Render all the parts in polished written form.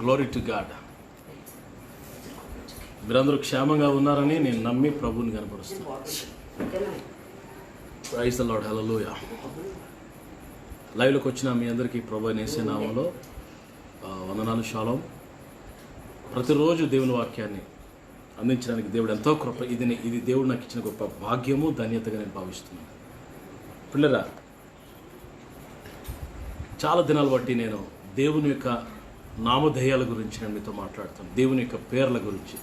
Glory to God. మీరందరూ క్షేమంగా ఉన్నారని నేను నమ్మి ప్రభువుని కనపరుస్తున్నాను. Praise the Lord. హల్లెలూయా. లైవ్లోకి వచ్చిన మీ అందరికీ ప్రభు యేసు నామములో వందనాలు. షాలోం. ప్రతిరోజు దేవుని వాక్యాన్ని అందించడానికి దేవుడు ఎంతో కృప. ఇది దేవుడు నాకు ఇచ్చిన గొప్ప భాగ్యము, ధన్యతగా నేను భావిస్తున్నాను. పిల్లరా, చాలా దినాలు బట్టి నేను దేవుని యొక్క నామధేయాల గురించి నేను మీతో మాట్లాడుతాను. దేవుని యొక్క పేర్ల గురించి.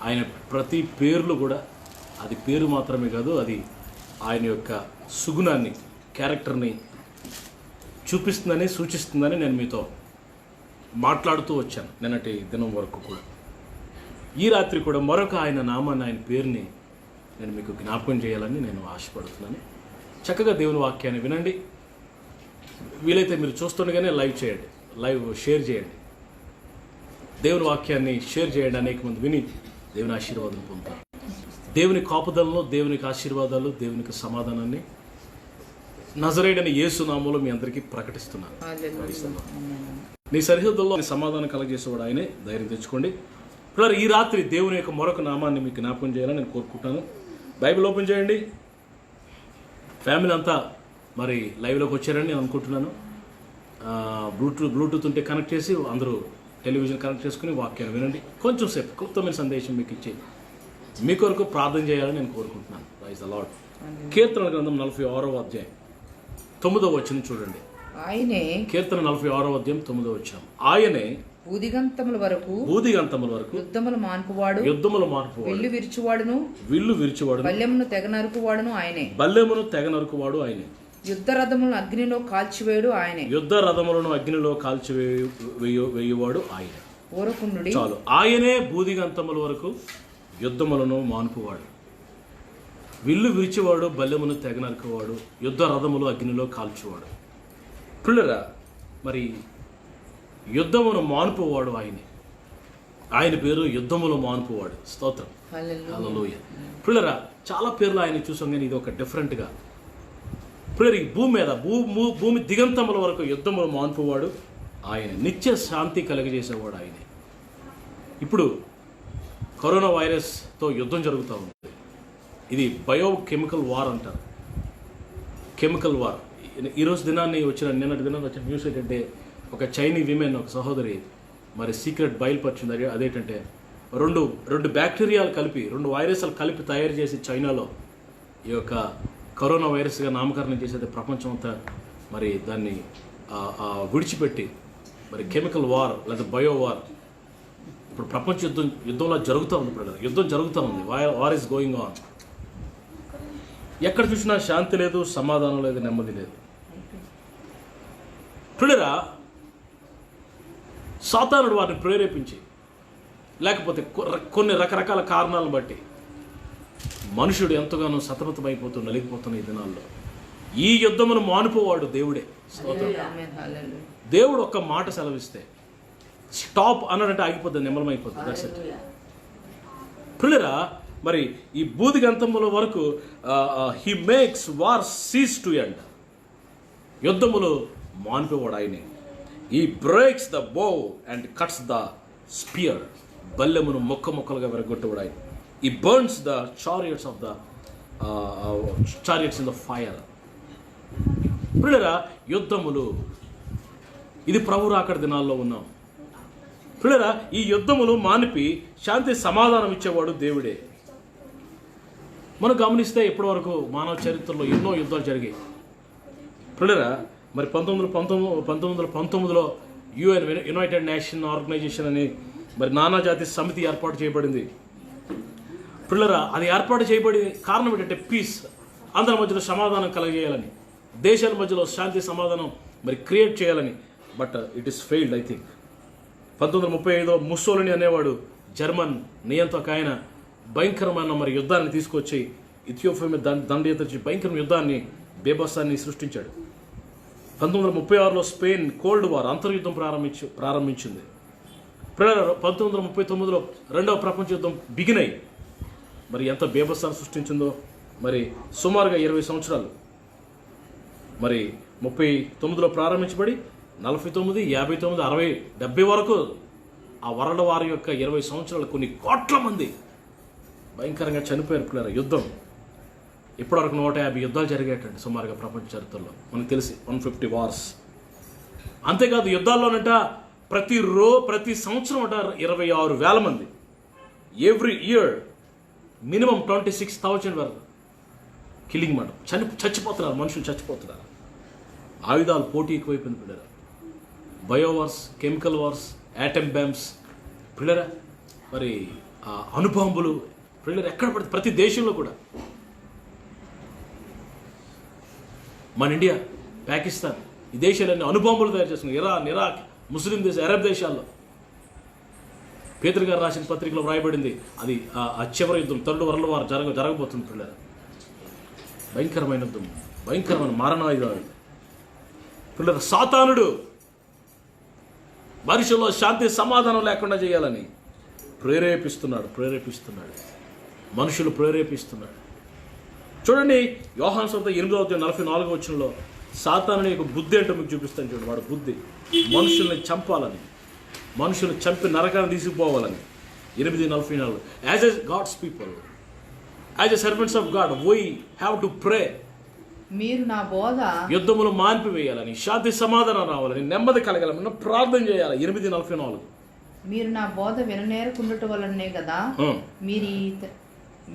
ఆయన ప్రతి పేర్లు కూడా అది పేరు మాత్రమే కాదు, అది ఆయన యొక్క సుగుణాన్ని, క్యారెక్టర్ని చూపిస్తుందని, సూచిస్తుందని నేను మీతో మాట్లాడుతూ వచ్చాను నిన్నటి దినం వరకు కూడా. ఈ రాత్రి కూడా మరొక ఆయన నామాన్ని, ఆయన పేరుని నేను మీకు జ్ఞాపకం చేయాలని నేను ఆశపడుతున్నాను. చక్కగా దేవుని వాక్యాన్ని వినండి. వీలైతే మీరు చూస్తుండగానే లైవ్ షేర్ చేయండి. దేవుని వాక్యాన్ని షేర్ చేయండి. అనేక మంది విని దేవుని ఆశీర్వాదం పొందుతారు. దేవుని కాపుదలను, దేవునికి ఆశీర్వాదాలు, దేవునికి సమాధానాన్ని నజరేయుడైన యేసు నామములో మీ అందరికీ ప్రకటిస్తున్నాను. నీ సరిహద్దుల్లో సమాధానం కలగజేసేవాడు ఆయనే. ధైర్యం తెచ్చుకోండి. ఇప్పుడు ఈ రాత్రి దేవుని యొక్క మరొక నామాన్ని మీకు జ్ఞాపకం చేయాలని నేను కోరుకుంటాను. బైబిల్ ఓపెన్ చేయండి. ఫ్యామిలీ అంతా మరి లైవ్లోకి వచ్చారని నేను అనుకుంటున్నాను. బ్లూటూత్ ఉంటే కనెక్ట్ చేసి అందరూ టెలివిజన్ కనెక్ట్ చేసుకుని వాక్యాన్ని వినండి. కొంచెం సేపు క్లుప్తమైన సందేశం మీకు ఇచ్చి మీ కొరకు ప్రార్థన చేయాలని నేను కోరుకుంటున్నాను. Praise the lord. కీర్తన గ్రంథం 46వ అధ్యాయం 9వ వచనం చూడండి. ఆయనే, కీర్తన 46వ అధ్యాయం 9వ వచనం. ఆయనే భూదిగంతముల వరకు యుద్ధములు మాన్పువాడు, విల్లు విరుచువాడును, బల్లెమును తెగ నరుకువాడు ఆయనే. యుద్ధ రథములను అగ్నిలో కాల్చివేయువాడు ఆయనే. ఊరకుండుడి చాలు. ఆయనే భూదిగంతముల వరకు యుద్ధములను మాన్పువాడు, విల్లు విరిచేవాడు, బల్లెమును తెగ నరుకువాడు, యుద్ధ రథములు అగ్నిలో కాల్చువాడు. పిల్లరా, మరి యుద్ధమును మాన్పువాడు ఆయనే. ఆయన పేరు యుద్ధములు మాన్పువాడు. స్తోత్రం. హల్లెలూయా. పిల్లరా, చాలా పేర్లు ఆయన చూసాం, కానీ ఇది ఒక డిఫరెంట్గా. పిల్లలు, ఈ భూమి మీద భూమి దిగంతముల వరకు యుద్ధములు మాన్పువాడు ఆయన. నిత్య శాంతి కలిగజేసేవాడు ఆయనే. ఇప్పుడు కరోనా వైరస్తో యుద్ధం జరుగుతూ ఉంది. ఇది బయోకెమికల్ వార్ అంటారు. Chemical war. ఈరోజు నిన్నటి దినాన్ని వచ్చిన న్యూస్ ఏంటంటే, ఒక చైనీ విమెన్, ఒక సహోదరి మరి సీక్రెట్ బయలుపరిచింది. అదేంటంటే రెండు బ్యాక్టీరియాలు కలిపి, రెండు వైరస్లు కలిపి తయారు చేసి చైనాలో ఈ యొక్క కరోనా వైరస్గా నామకరణం చేసేది. ప్రపంచం అంతా మరి దాన్ని విడిచిపెట్టి మరి కెమికల్ వార్ లేదా బయో వార్ ఇప్పుడు ప్రపంచ యుద్ధంలో జరుగుతూ ఉంది. ప్రజలు యుద్ధం జరుగుతూ ఉంది. War is going on. ఎక్కడ చూసినా శాంతి లేదు, సమాధానం లేదు, నెమ్మది లేదు. పిల్లరా, సాతానుడు వారిని ప్రేరేపించి, లేకపోతే కొన్ని రకరకాల కారణాలను బట్టి మనుషుడు ఎంతగానో సతమతమైపోతూ నలిగిపోతున్న ఈ దినాల్లో ఈ యుద్ధమును మానుపోవాడు దేవుడే. దేవుడు ఒక్క మాట సెలవిస్తే స్టాప్ అన్నాడంటే ఆగిపోద్ది, నిమ్మలమైపోతుంది. That's it. పిల్లరా, మరి ఈ భూదిగంతముల వరకు he makes war cease to end. యుద్ధములు మాన్పేవాడు ఆయనే. He breaks the bow and cuts the spear. బల్లెమును మొక్కలుగా విరగొట్టేవాడు ఆయన. He burns the chariots of the chariots in the fire. పిల్లరా, యుద్ధములు, ఇది ప్రభు రాకడ దినాల్లో ఉన్నాం. పిల్లరా, ఈ యుద్ధములు మానిపి శాంతి సమాధానం ఇచ్చేవాడు దేవుడే. మనం గమనిస్తే ఇప్పటి వరకు మానవ చరిత్రలో ఎన్నో యుద్ధాలు జరిగాయి. పిల్లరా, మరి 1919లో యునైటెడ్ నేషన్ ఆర్గనైజేషన్ అని మరి నానాజాతి సమితి ఏర్పాటు చేయబడింది. పిల్లరా, అది ఏర్పాటు చేయబడి కారణం ఏంటంటే పీస్, అందరి మధ్యలో సమాధానం కలగజేయాలని, దేశాల మధ్యలో శాంతి సమాధానం మరి క్రియేట్ చేయాలని. But it is failed. I think 1935లో ముస్సోలిని అనేవాడు, జర్మన్ నియంత్రక ఆయన, భయంకరమైన మరి యుద్ధాన్ని తీసుకొచ్చి ఇథియోపియా మీద దండెత్తించి భయంకరమైన యుద్ధాన్ని, బేబసాన్ని సృష్టించాడు. 1936లో స్పెయిన్ కోల్డ్ వార్, అంతర్యుద్ధం ప్రారంభించింది. 1939లో రెండవ ప్రపంచ యుద్ధం బిగినై మరి ఎంత బేబసాన్ని సృష్టించిందో. మరి సుమారుగా 20 సంవత్సరాలు మరి 39లో ప్రారంభించబడి 49, 59, 60, 70 వరకు ఆ వరల్డ్ వార్ యొక్క 20 సంవత్సరాలు కొన్ని కోట్ల మంది భయంకరంగా చనిపోయారు పిల్లలు. యుద్ధం ఇప్పటివరకు 150 యుద్ధాలు జరిగేటండి సుమారుగా ప్రపంచ చరిత్రలో మనకు తెలిసి 150 వార్స్. అంతేకాదు యుద్ధాల్లోనంట ప్రతి సంవత్సరం అంట 26,000 మంది, ఎవ్రీ ఇయర్ మినిమం 26,000 వరకు కిల్లింగ్ మాట చచ్చిపోతున్నారు, మనుషులు చచ్చిపోతున్నారు. ఆయుధాలు పోటీ ఎక్కువైపోయింది పిల్లరా. Bio wars, chemical wars, atom bombs పిల్లరా, మరి అణుబాంబులు పిల్లలు ఎక్కడ పడితే ప్రతి దేశంలో కూడా. మన ఇండియా, పాకిస్తాన్ ఈ దేశాలన్నీ అణుబాంబులు తయారు చేస్తున్నారు. ఇరాన్, ఇరాక్, ముస్లిం దేశం, అరబ్ దేశాల్లో. పేతురు గారు రాసిన పత్రికలో వ్రాయబడింది అది ఆ చివరి యుద్ధం, థర్డ్ వరల్డ్ వార్ జరగబోతుంది పిల్లలు. భయంకరమైన యుద్ధం, భయంకరమైన మారణాయుధాలు పిల్లలు. సాతానుడు మనుషుల్లో శాంతి సమాధానం లేకుండా చేయాలని ప్రేరేపిస్తున్నాడు. మనుషులు ప్రేరేపిస్తున్నాడు. చూడండి యోహాను సువార్త 8:44 వచనంలో సాతానుని యొక్క బుద్ధి ఏంటో మీకు చూపిస్తాను. చూడండి వాడు బుద్ధి మనుషుల్ని చంపాలని, మనుషులు చంపి నరకాన్ని తీసుకుపోవాలని. 8:44 as a God's people, as a servants of God we have to pray. మీరు నా బోధ యుద్ధములు మాన్పివేయాలని, శాంతి సమాధానం రావాలని, నెమ్మది కలగాలని ప్రార్థన చేయాలి. 8:44 మీరు నా బోధ విననేరకుండుట వలనే కదా మీరు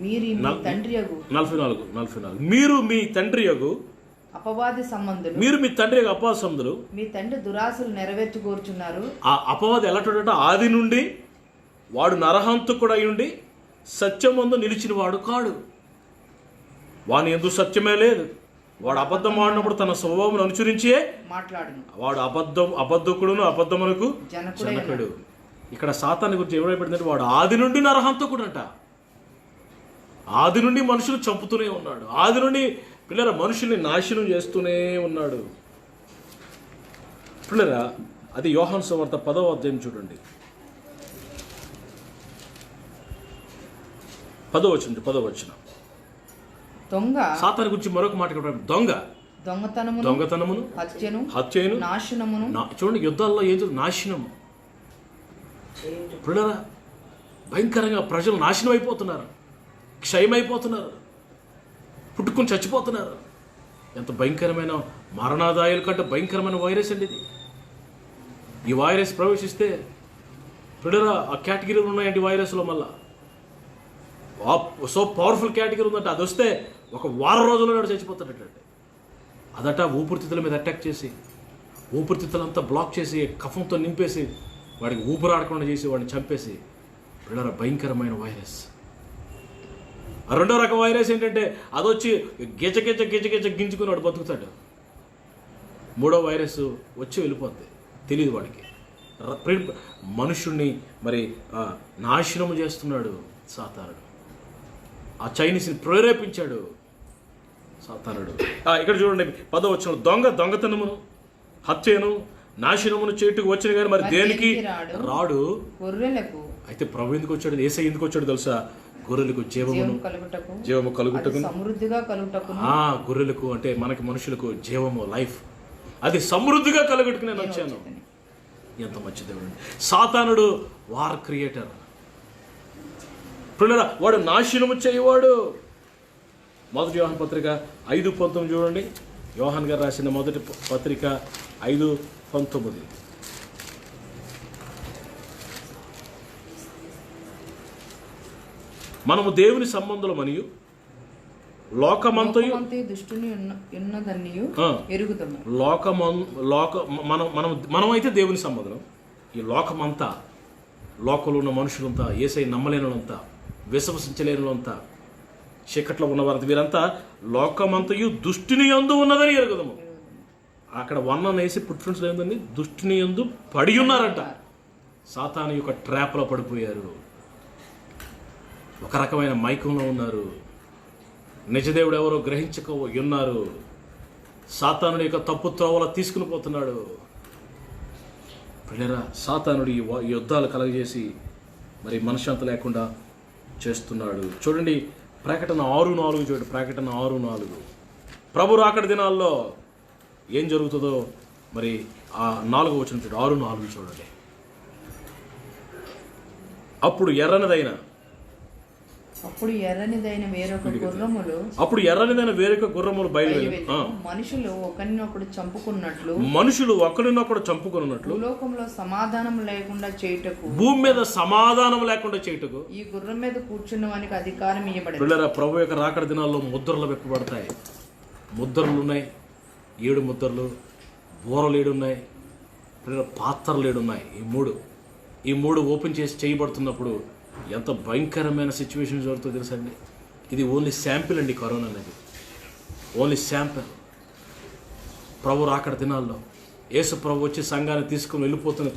మీ తండ్రి యగు 44 మీరు మీ తండ్రి యగు అపవాది సంబంధులు, మీరు మీ తండ్రి యొక్క అపవాది సంబంధులు, మీ తండ్రి దురాశలు నెరవేర్చుకోరుచున్నారు. ఆ అపవాది ఎలాంటి ఆది నుండి వాడు నరహంతకుడు అయి ఉండి సత్యమందు నిలిచిన వాడు కాడు. వాని యందు సత్యమే లేదు. వాడు అబద్ధం ఆడినప్పుడు తన స్వభావం అనుసరించే మాట్లాడును. వాడు అబద్ధకుడును అబద్ధమునకు జనకుడు. ఇక్కడ సాతాను గురించి ఏమైపడిందంటే వాడు ఆది నుండి నరహంతకుడు అంట. ఆది నుండి మనుషులు చంపుతూనే ఉన్నాడు. ఆది నుండి పిల్లల మనుషుల్ని నాశనం చేస్తూనే ఉన్నాడు. పిల్లరా అది యోహాను సువార్త 10వ అధ్యాయం చూడండి. 10వ వచనం. దొంగ సాతాను గురించి మరొక మాట దొంగతనమును హత్యను నాశనమును. చూడండి యుద్ధాల్లో ఏం జరుగుతుంది? నాశనము. పిల్లరా భయంకరంగా ప్రజలు నాశనం అయిపోతున్నారు, క్షయమైపోతున్నారు, పుట్టుకుని చచ్చిపోతున్నారు. ఎంత భయంకరమైన మరణాదాయాల కంటే భయంకరమైన వైరస్ అండి ఇది. ఈ వైరస్ ప్రవేశిస్తే పిల్లరా ఆ కేటగిరీలు ఉన్నాయండి వైరస్లో. మళ్ళా సో పవర్ఫుల్ కేటగిరీ ఉందంటే అది వస్తే ఒక వారం రోజుల్లో నాడు చచ్చిపోతాడటండి. అదట ఊపిరితిత్తుల మీద అటాక్ చేసి ఊపిరితిత్తులంతా బ్లాక్ చేసి కఫంతో నింపేసి వాడికి ఊపిరాడకుండా చేసి వాడిని చంపేసి పిల్లరా భయంకరమైన వైరస్. రెండో రకం వైరస్ ఏంటంటే అదొచ్చి గిజ గింజుకుని వాడు బతుకుతాడు. మూడో వైరస్ వచ్చి వెళ్ళిపోద్ది, తెలియదు వాడికి. మనుషుణ్ణి మరి నాశనము చేస్తున్నాడు సాతానుడు. ఆ చైనీస్ని ప్రేరేపించాడు సాతానుడు. ఇక్కడ చూడండి 10వ వచనం. దొంగతనమును హత్యను నాశనమును చేటుకు వచ్చిన కానీ మరి దేనికి రాడు? గొర్రెలకు. అయితే ప్రభు ఎందుకు వచ్చాడు? యేసయ్య ఎందుకు వచ్చాడు తెలుసా? గొర్రెలకు జీవము కలుగుటకు, సమృద్ధిగా కలుగుటకు. గొర్రెలకు అంటే మనకి మనుషులకు జీవము, లైఫ్, అది సమృద్ధిగా కలుగుటకు నేను వచ్చాను. ఎంత మంచి దేవుడు. సాతానుడు వార్ క్రియేటర్. వాడు నాశనము చేయవాడు. మొదటి యోహాను పత్రిక 5:19 చూడండి. యోహాన్ గారు రాసిన మొదటి పత్రిక 5:19. మనము దేవుని సంబంధులు మరియు లోకమంతయు దుష్టుని ఉన్నదనియు ఎరుగుతాము. మనమైతే దేవుని సంబంధం. ఈ లోకమంతా, లోకంలో ఉన్న మనుషులంతా, యేసయ్య నమ్మలేనంతా, విశ్వసించలేనంతా, చీకట్లో ఉన్నవారంతా, వీరంతా లోకమంతయు దుష్టుని యందు ఉన్నదని ఎరుగుదాము. అక్కడ వేసి పుట్టిన ఏంటండి? దుష్టుని యందు పడి ఉన్నారంట. సాతాను యొక్క ట్రాప్లో పడిపోయారు. ఒక రకమైన మైకంలో ఉన్నారు. నిజదేవుడు ఎవరో గ్రహించక ఉన్నారు. సాతానుడి యొక్క తప్పు త్రోవలో తీసుకుని పోతున్నాడు. పిల్లరా సాతానుడు ఈ యుద్ధాలు కలగజేసి మరి మనశ్శాంతి లేకుండా చేస్తున్నాడు. చూడండి ప్రకటన 6:4 చూడండి. ప్రకటన 6:4. ప్రభు రాకడ దినాల్లో ఏం జరుగుతుందో మరి 4వ వచనం చూడండి, 6:4 చూడండి. అప్పుడు ఎర్రనిదైన వేరొక గుర్రములు బయలువెళ్ళి మనుషులు ఒకరినొకడు చంపుకున్నట్లు భూలోకంలో సమాధానం లేకుండా చేయుటకు, భూమి మీద సమాధానం లేకుండా చేయుటకు ఈ గుర్రం మీద కూర్చున్న వానికి అధికారం ఇవ్వబడింది. పిల్లరా, ప్రభు యొక్క రాకడ దినాల్లో ముద్రలు విప్పబడతాయి. ముద్రలు ఉన్నాయి, 7 ముద్రలు, బూరలు 7 ఉన్నాయి, పాత్రలు 7 ఉన్నాయి. ఈ మూడు ఓపెన్ చేసి చేయబడుతున్నప్పుడు ఎంత భయంకరమైన సిచ్యువేషన్ జరుగుతుందో తెలుసా అండి. ఇది ఓన్లీ శాంపిల్ అండి. కరోనా అనేది ఓన్లీ శాంపిల్. ప్రభు రాకడ దినాల్లో యేసు ప్రభు వచ్చి సంఘాన్ని తీసుకుని వెళ్ళిపోయిన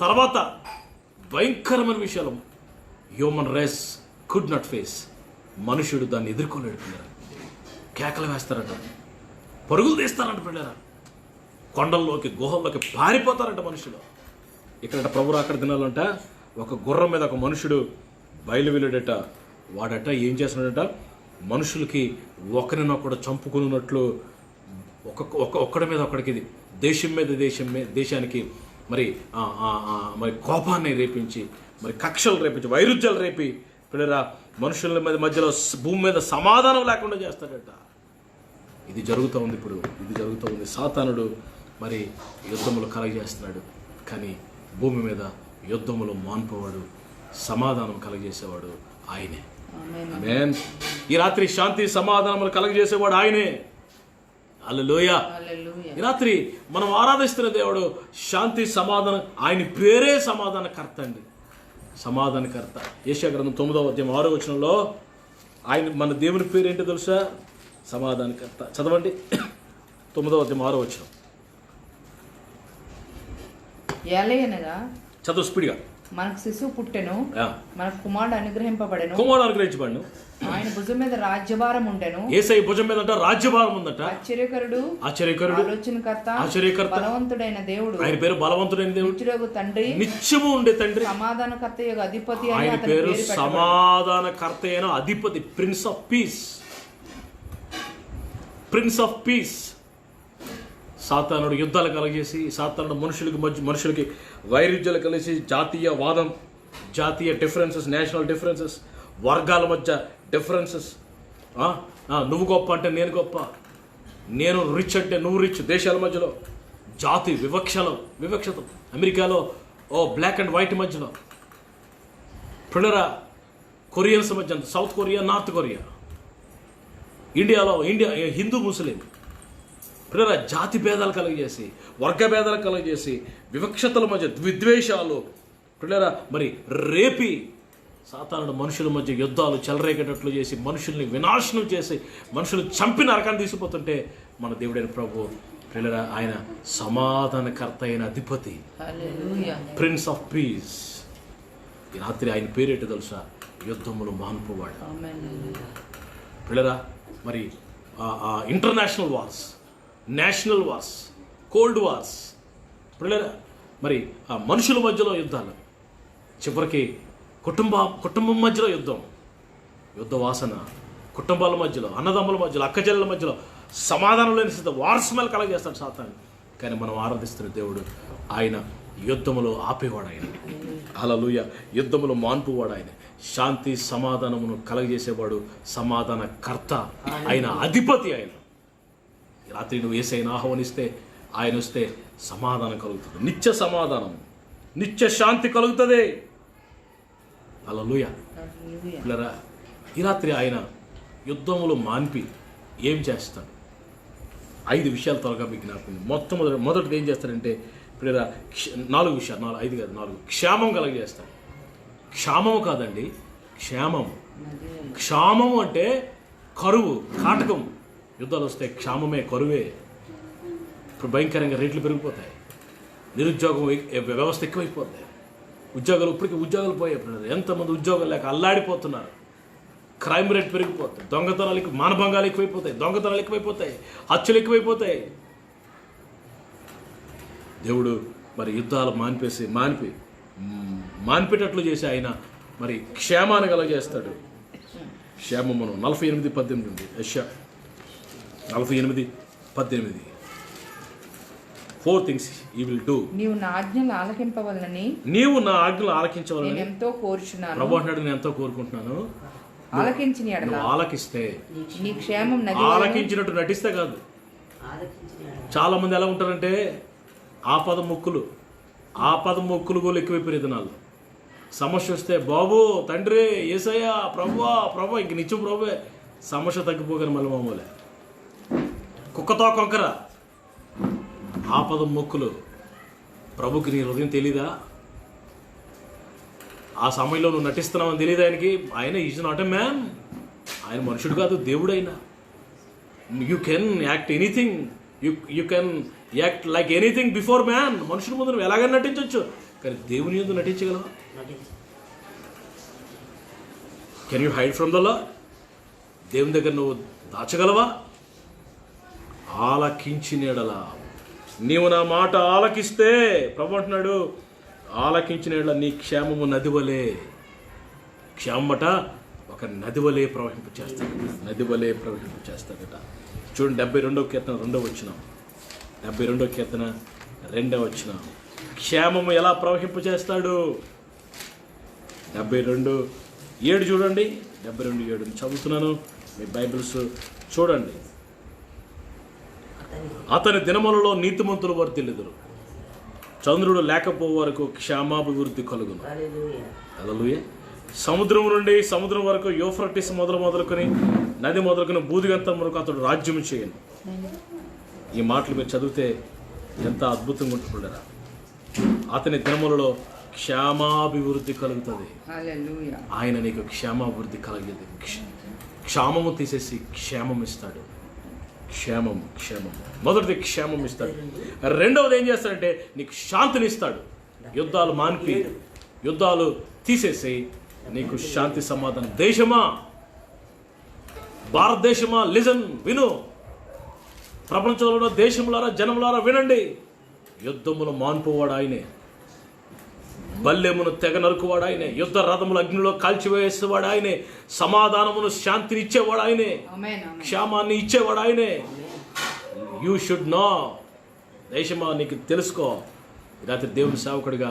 తర్వాత భయంకరమైన విషయాలు human race could not face. మనుషుడు దాన్ని ఎదుర్కొలేడు పిల్లరా. కేకలు వేస్తారంట, పరుగులు తీస్తారంట పిల్లరా, కొండల్లోకి గుహల్లోకి పారిపోతారంట మనుషులు. ఇక్కడ ప్రభు రాకడ దినాలంట ఒక గుర్రం మీద ఒక మనుషుడు బయలు వెళ్ళాడట. వాడట ఏం చేస్తున్నాడట, మనుషులకి ఒకరినొకడు చంపుకున్నట్లు ఒక్కడి మీద ఒకడికి, దేశం మీద దేశానికి మరి కోపాన్ని రేపించి, మరి కక్షలు రేపించి, వైరుధ్యాలు రేపి పిల్లరా మనుషుల మధ్యలో భూమి మీద సమాధానం లేకుండా చేస్తాడట. ఇది జరుగుతూ ఉంది. ఇప్పుడు ఇది జరుగుతూ ఉంది. సాతానుడు మరి యుద్ధములు కలగజేస్తున్నాడు, కానీ భూమి మీద యుద్ధములు మాన్పవాడు, సమాధానం కలగజేసేవాడు ఆయనే. ఆమేన్. ఈ రాత్రి శాంతి సమాధానములు కలగజేసేవాడు ఆయనే. హల్లెలూయా. ఈ రాత్రి మనం ఆరాధిస్తున్న దేవుడు శాంతి సమాధానం, ఆయన పేరే సమాధానకర్త అండి. సమాధానకర్త. యెషయా గ్రంథం 9వ అధ్యాయం 6వ వచనంలో ఆయన మన దేవుని పేరు ఏంటో తెలుసా? సమాధానకర్త. చదవండి, 9వ అధ్యాయం 6వ వచనం. ఏలయనగా చదువు స్పీడ్గా. మనకు శిశువు పుట్టెను, మనకు కుమారుడు అనుగ్రహింపబడెను, ఆయన భుజం మీద రాజ్యభారం ఉండెను. యేసయ్య భుజం మీద రాజ్యభారం ఉందట. ఆశ్చర్యకరుడు, ఆలోచనకర్త, బలవంతుడైన దేవుడు. ఆయన పేరు బలవంతుడైన దేవుడు, నిత్యుడగు తండ్రి, నిత్యము ఉండే తండ్రి, సమాధానకర్త యొక్క అధిపతి. ఆయన పేరు సమాధానకర్త అయిన అధిపతి, prince of piece. Prince of piece. సాతానుడు యుద్ధాలు కలగజేసి, సాతానుడు మనుషులకి వైరుధ్యాలు కలిసి, జాతీయవాదం, జాతీయ డిఫరెన్సెస్, నేషనల్ డిఫరెన్సెస్, వర్గాల మధ్య డిఫరెన్సెస్, నువ్వు గొప్ప అంటే నేను గొప్ప, నేను రిచ్ అంటే నువ్వు రిచ్, దేశాల మధ్యలో జాతి వివక్షత, అమెరికాలో బ్లాక్ అండ్ వైట్ మధ్యలో, పిల్లరా కొరియన్స్ మధ్య, South Korea, North Korea, India Hindu Muslim, పిల్లరా జాతి భేదాలు కలుగజేసి, వర్గ భేదాలు కలుగజేసి, వివక్షతల మధ్య విద్వేషాలు, పిల్లరా మరి రేపి సాతానుడు మనుషుల మధ్య యుద్ధాలు చెలరేగేటట్లు చేసి, మనుషుల్ని వినాశనం చేసి, మనుషులు చంపి నరకాన్ని తీసుకుపోతుంటే మన దేవుడైన ప్రభు పిల్లరా ఆయన సమాధానకర్త అయిన అధిపతి, ప్రిన్స్ ఆఫ్ పీస్. ఈ రాత్రి ఆయన పేరేంటో తెలుసా? యుద్ధములు మాన్పువాడు. పిల్లరా మరి international wars, national wars, cold wars, పిల్లరా మరి మనుషుల మధ్యలో యుద్ధాలు, చివరికి కుటుంబం మధ్యలో యుద్ధ వాసన, కుటుంబాల మధ్యలో, అన్నదమ్ముల మధ్యలో, అక్కచెల్లెల మధ్యలో సమాధానం లేని స్థితి, వార్స్మెల్ కలగజేస్తాడు సాతాను. కానీ మనం ఆరాధిస్తున్న దేవుడు ఆయన యుద్ధములో ఆపేవాడు ఆయన. హల్లెలూయా. యుద్ధములో మాన్పువాడు ఆయన. శాంతి సమాధానమును కలగజేసేవాడు, సమాధానకర్త, ఆయన అధిపతి. ఆయన రాత్రి నువ్వు యేసయ్యను ఆహ్వానిస్తే, ఆయన వస్తే సమాధానం కలుగుతుంది, నిత్య సమాధానం, నిత్య శాంతి కలుగుతుంది. హల్లెలూయా. పిల్లరా ఈ రాత్రి ఆయన యుద్ధములు మాన్పి ఏం చేస్తాడు? 5 విషయాలు త్వరగా మీకు జ్ఞాపకం. మొదటిది ఏం చేస్తాడంటే పిల్లరా 4 విషయాలు, 5 కాదు 4. క్షేమం కలగజేస్తాడు. క్షామము కాదండి, క్షామము అంటే కరువు, కాటకం. యుద్ధాలు వస్తే క్షామమే, కరువే. ఇప్పుడు భయంకరంగా రేట్లు పెరిగిపోతాయి, నిరుద్యోగం వ్యవస్థ ఎక్కువైపోతాయి, ఇప్పటికీ ఉద్యోగాలు పోయాయి. ఎంతమంది ఉద్యోగాలు లేక అల్లాడిపోతున్నారు. క్రైమ్ రేట్ పెరిగిపోతుంది, దొంగతనాలు, మానభంగాలు ఎక్కువైపోతాయి, దొంగతనాలు ఎక్కువైపోతాయి, హత్యలు ఎక్కువైపోతాయి. దేవుడు మరి యుద్ధాలు మాన్పేటట్లు చేసి ఆయన మరి క్షేమాన్ని కలగజేస్తాడు. క్షేమమును 48:18 యెషయా 48:18. 4 things he will do. నీవు నా ఆజ్ఞలు ఆలకింపవలనని నీవు నా ఆజ్ఞలు నేను ఆలకించవాలని ఎంతో కోరుచున్నాను. ప్రభు అంటున్నాడు, నేను ఎంతో కోరుకుంటున్నాను. ఆలకించిన ఎడల నువ్వు ఆలకిస్తే, నీ క్షేమం నది ఆలకించినట్టు నటిస్తే కాదు. చాలా మంది ఎలా ఉంటారంటే ఆపద మొక్కులు కూడా ఎక్కువైపోయిన దినాలు. సమస్య వస్తే బాబు తండ్రి యేసయ్యా ప్రభు ఇంక నిత్యం ప్రభువే. సమస్య తగ్గిపోగానే మళ్ళీ మామూలే. కుక్కతో కొంకర ఆపద మొక్కులు. ప్రభుకి నీ హృదయం తెలీదా? ఆ సమయంలో నువ్వు నటిస్తున్నావని తెలియదు ఆయనకి. ఆయన ఈజ్ నాట్ ఎ మ్యాన్. ఆయన మనుషుడు కాదు, దేవుడైనా. You can act anything, you can act like anything before man. మనుషుల ముందు నువ్వు ఎలాగైనా నటించవచ్చు, కానీ దేవుని ముందు నటించగలవా? Can you hide from the law? దేవుని దగ్గర నువ్వు దాచగలవా? ఆలకించినడలా, నీవు నా మాట ఆలకిస్తే, ప్రభు అంటున్నాడు, ఆలకించిన నీ క్షేమము నదివలే. క్షేమట ఒక నదివలే ప్రవహింపు చేస్తాడట. చూడండి 72వ కీర్తన 2వ వచనం. 72వ కీర్తన 2వ వచనం. క్షేమము ఎలా ప్రవహింపు చేస్తాడు? 72:7 చూడండి. 72:7 చదువుతున్నాను, మీ బైబిల్స్ చూడండి. అతని దినములలో నీతిమంతులు వర్ధిల్లుదురు, చంద్రుడు లేకపో వరకు క్షేమాభివృద్ధి కలుగును. హల్లెలూయా. సముద్రం నుండి సముద్రం వరకు, యూఫ్రటీస్ మొదలుకొని నది మొదలుకొని బూదిగంతం వరకు అతడు రాజ్యం చేయను. ఈ మాటలు మీరు చదివితే ఎంత అద్భుతంగా ఉంటుండరా. అతని దినములలో క్షేమాభివృద్ధి కలుగుతుంది. ఆయన నీకు క్షేమాభివృద్ధి కలిగేది. క్షామము తీసేసి క్షేమం ఇస్తాడు. క్షేమం. మొదటిది క్షేమం ఇస్తాడు. రెండవది ఏం చేస్తాడంటే నీకు శాంతిని ఇస్తాడు. యుద్ధాలు మాన్పి, యుద్ధాలు తీసేసి నీకు శాంతి సమాధానం. దేశమా, భారతదేశమా, లిజన్, విను. ప్రపంచంలో ఉన్న దేశములారా, జనములారా వినండి. యుద్ధములు మాన్పువాడు ఆయనే, బల్లెమును తెగ నరుకువాడు ఆయనే, యుద్ధ రథములు అగ్నిలో కాల్చివేసేవాడు ఆయనే, సమాధానమును శాంతిని ఇచ్చేవాడు ఆయనే, క్షేమాన్ని ఇచ్చేవాడు ఆయనే. You should know. దేశమా, నీకు తెలుసుకో. రాత్రి దేవుని సేవకుడిగా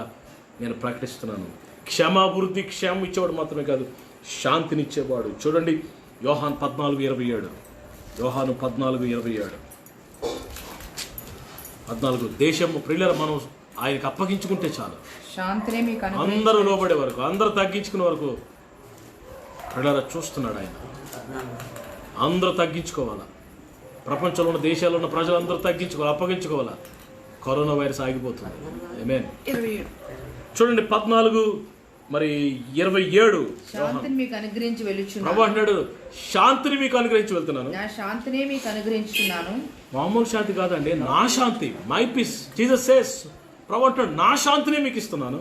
నేను ప్రకటిస్తున్నాను. క్షేమాభివృద్ధి, క్షేమం ఇచ్చేవాడు మాత్రమే కాదు, శాంతిని ఇచ్చేవాడు. చూడండి యోహాను 14:27. యోహాను 14:27. దేశము ప్రియుల మనం ఆయనకు అప్పగించుకుంటే చాలు. శాంతిని మీకు అందరూ లోబడే వరకు, అందరూ తగ్గించుకునే వరకు ప్రియుల చూస్తున్నాడు ఆయన. అందరూ తగ్గించుకోవాలా. ప్రపంచంలో ఉన్న దేశాల్లో ఉన్న ప్రజలందరూ తగ్గించుకోవాలి, అప్పగించుకోవాలా. కరోనా వైరస్ ఆగిపోతుంది. ఆమేన్. చూడండి 14:27. శాంతిని మీకు అనుగ్రహించి వెలుచున్నాను. ప్రభు అంటున్నాడు, శాంతిని మీకు అనుగ్రహించి వెళ్తున్నాను. నా శాంతిని మీకు అనుగ్రహించున్నాను. మామూలు శాంతి కాదండి, నా శాంతి, మై పీస్. జీసస్ సేస్, ప్రభు అంటున్నాడు, నా శాంతిని మీకు ఇస్తున్నాను.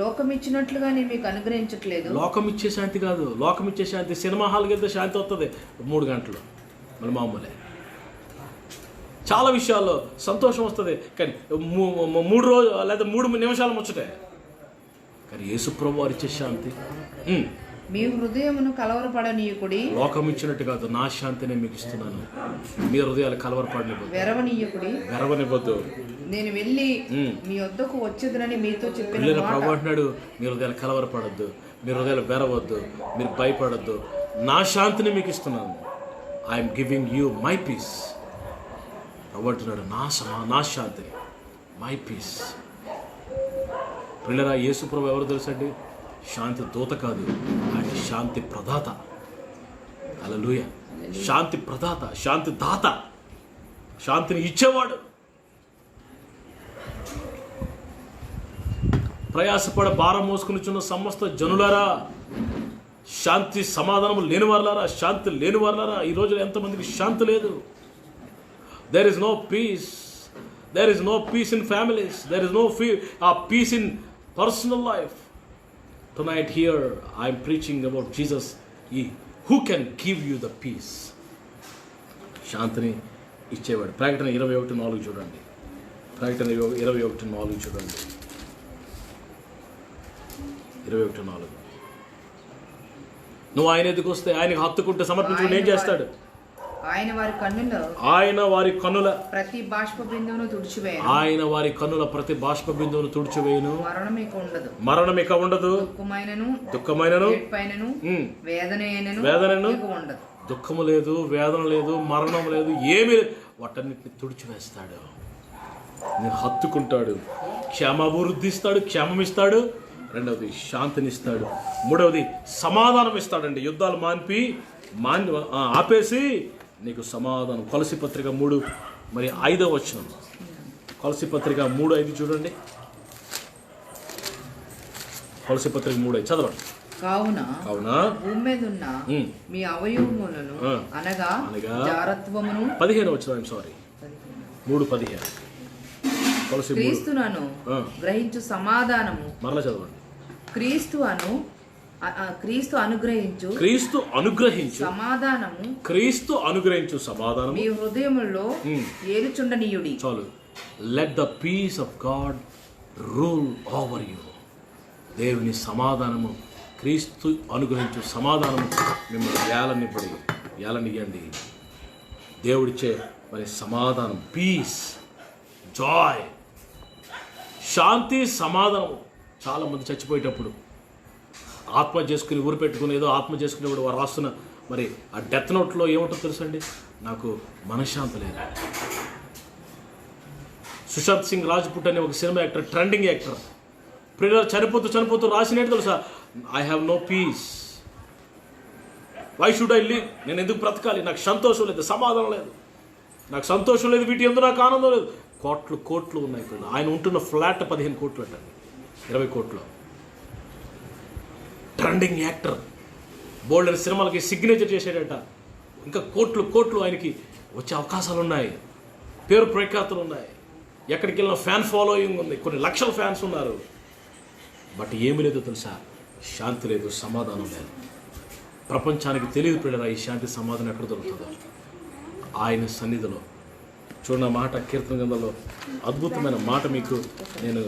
లోకం ఇచ్చినట్లుగా నేను మీకు అనుగ్రహించట్లేదు. లోకం ఇచ్చే శాంతి కాదు. లోకం ఇచ్చే శాంతి, సినిమా హాల్కి వెళ్తే శాంతి వస్తుంది 3 గంటలు, మళ్ళీ మామూలే. చాలా విషయాల్లో సంతోషం వస్తుంది, కానీ 3 రోజులు లేదా 3 నిమిషాలు ముచ్చటే. కానీ యేసు ప్రభు వారు ఇచ్చే శాంతి, మీ హృదయమును కలవరపడనీయకుడి. లోకం ఇచ్చినట్టు కాదు, నా శాంతిని మీకు ఇస్తున్నాను. మీ హృదయాలు కలవరపడనివ్వద్దు, వెరవనివ్వద్దు. నేను వెళ్ళి మీ వద్దకు వచ్చేదనని మీతో చెప్పిన ప్రభు అంటున్నాడు, మీ హృదయాలు కలవరపడద్దు, మీ హృదయాలు వెరవద్దు, మీరు భయపడద్దు. నా శాంతిని మీకు ఇస్తున్నాను. I'm giving you my peace. ప్రభు అంటున్నాడు, నా శాంతిని, మై పీస్. పిల్లరా, యేసు ప్రభు ఎవరు తెలుసండి? శాంతి దూత కాదు, ఆయన శాంతి ప్రదాత. హల్లెలూయా. శాంతి ప్రదాత, శాంతి దాత, శాంతిని ఇచ్చేవాడు. ప్రయాసపడ భారం మోసుకునిచున్న సమస్త జనులారా, శాంతి సమాధానం లేని వారులారా, శాంతి లేని వారులారా, ఈ రోజులో ఎంతమందికి శాంతి లేదు. There is no peace. There is no peace in families. There is no peace in personal life. Tonight here I am preaching about Jesus, who can give you the peace. శాంతిని ఇచ్చేవాడు. ప్రకటన 21:4 చూడండి. ప్రకటన 21:4 చూడండి. 21:4. నువ్వు ఆయన ఎదుకు వస్తే, ఆయనకు హత్తుకుంటే, సమర్పించుకుంటే ఏం చేస్తాడు? ఆయన వారి కన్నుల ప్రతి బాష్ప బిందువును తుడిచివేయను. ఆయన వారి కన్నుల ప్రతి బాష్ప బిందువును తుడిచివేయను. మరణం ఇక ఉండదు. దుఃఖమైనను వేదనను ఉండదు. దుఃఖము లేదు, వేదన లేదు, మరణం లేదు, ఏమీ లేదు. వాటన్నిటిని తుడిచివేస్తాడు. నేను హత్తుకుంటాడు. క్షేమాభివృద్ధి ఇస్తాడు, క్షేమం ఇస్తాడు. రెండవది శాంతినిస్తాడు. మూడవది సమాధానం ఇస్తాడండి. యుద్ధాలు ఆపేసి నీకు సమాధానం. కొలసి పత్రిక 3 మరి 5వ వచనం. కొలసి పత్రిక 3:5 చూడండి. కొలసి పత్రిక 3:5 చదవండి. కావున భూమి మీద ఉన్న మీ అవయవములను అనగా జారత్వమును 15వ వచనం 3:15 క్రీస్తును గ్రహించు సమాధానము. మరలా చదవండి. క్రీస్తు అనుగ్రహించు సమాధానము మీ హృదయములో ఏలుచుండనీయుడి. చాలు. Let the peace of God rule over you. దేవుని సమాధానము, క్రీస్తు అనుగ్రహించు సమాధానము మిమ్మల్ని ఏలనియండి. దేవుడిచ్చే మరి సమాధానం, పీస్, జాయ్, శాంతి, సమాధానము. చాలా మంది చచ్చిపోయేటప్పుడు ఆత్మహత్య చేసుకుని ఊరు పెట్టుకుని ఏదో ఆత్మ చేసుకునేప్పుడు వారు రాస్తున్న మరి ఆ డెత్ నోట్లో ఏముంటుందో తెలుసండి, నాకు మనశ్శాంతి లేదు. సుశాంత్ సింగ్ రాజ్పుట్ అనే ఒక సినిమా యాక్టర్, ట్రెండింగ్ యాక్టర్, ప్రియులు చనిపోతూ రాసినట్టు తెలుసా, I have no peace, why should I live, నేను ఎందుకు బ్రతకాలి, నాకు సంతోషం లేదు, సమాధానం లేదు, నాకు సంతోషం లేదు, వీటి ఎందుకు నాకు ఆనందం లేదు. కోట్లు ఉన్నాయి. ఆయన ఉంటున్న ఫ్లాట్ 15 కోట్లు అంట, 20 కోట్లు. ట్రెండింగ్ యాక్టర్, బోల్డ్ అనే సినిమాలకి సిగ్నేచర్ చేసాడట. ఇంకా కోట్లు ఆయనకి వచ్చే అవకాశాలు ఉన్నాయి, పేరు ప్రఖ్యాతులు ఉన్నాయి, ఎక్కడికి వెళ్ళిన ఫ్యాన్ ఫాలోయింగ్ ఉంది, కొన్ని లక్షల ఫ్యాన్స్ ఉన్నారు. బట్ ఏమీ లేదో తెలుసా, శాంతి లేదు, సమాధానం లేదు. ప్రపంచానికి తెలియదు పిల్లరా ఈ శాంతి సమాధానం ఎక్కడ దొరుకుతుందో. ఆయన సన్నిధిలో చూడండి మాట, కీర్తన గ్రంథంలో అద్భుతమైన మాట మీకు నేను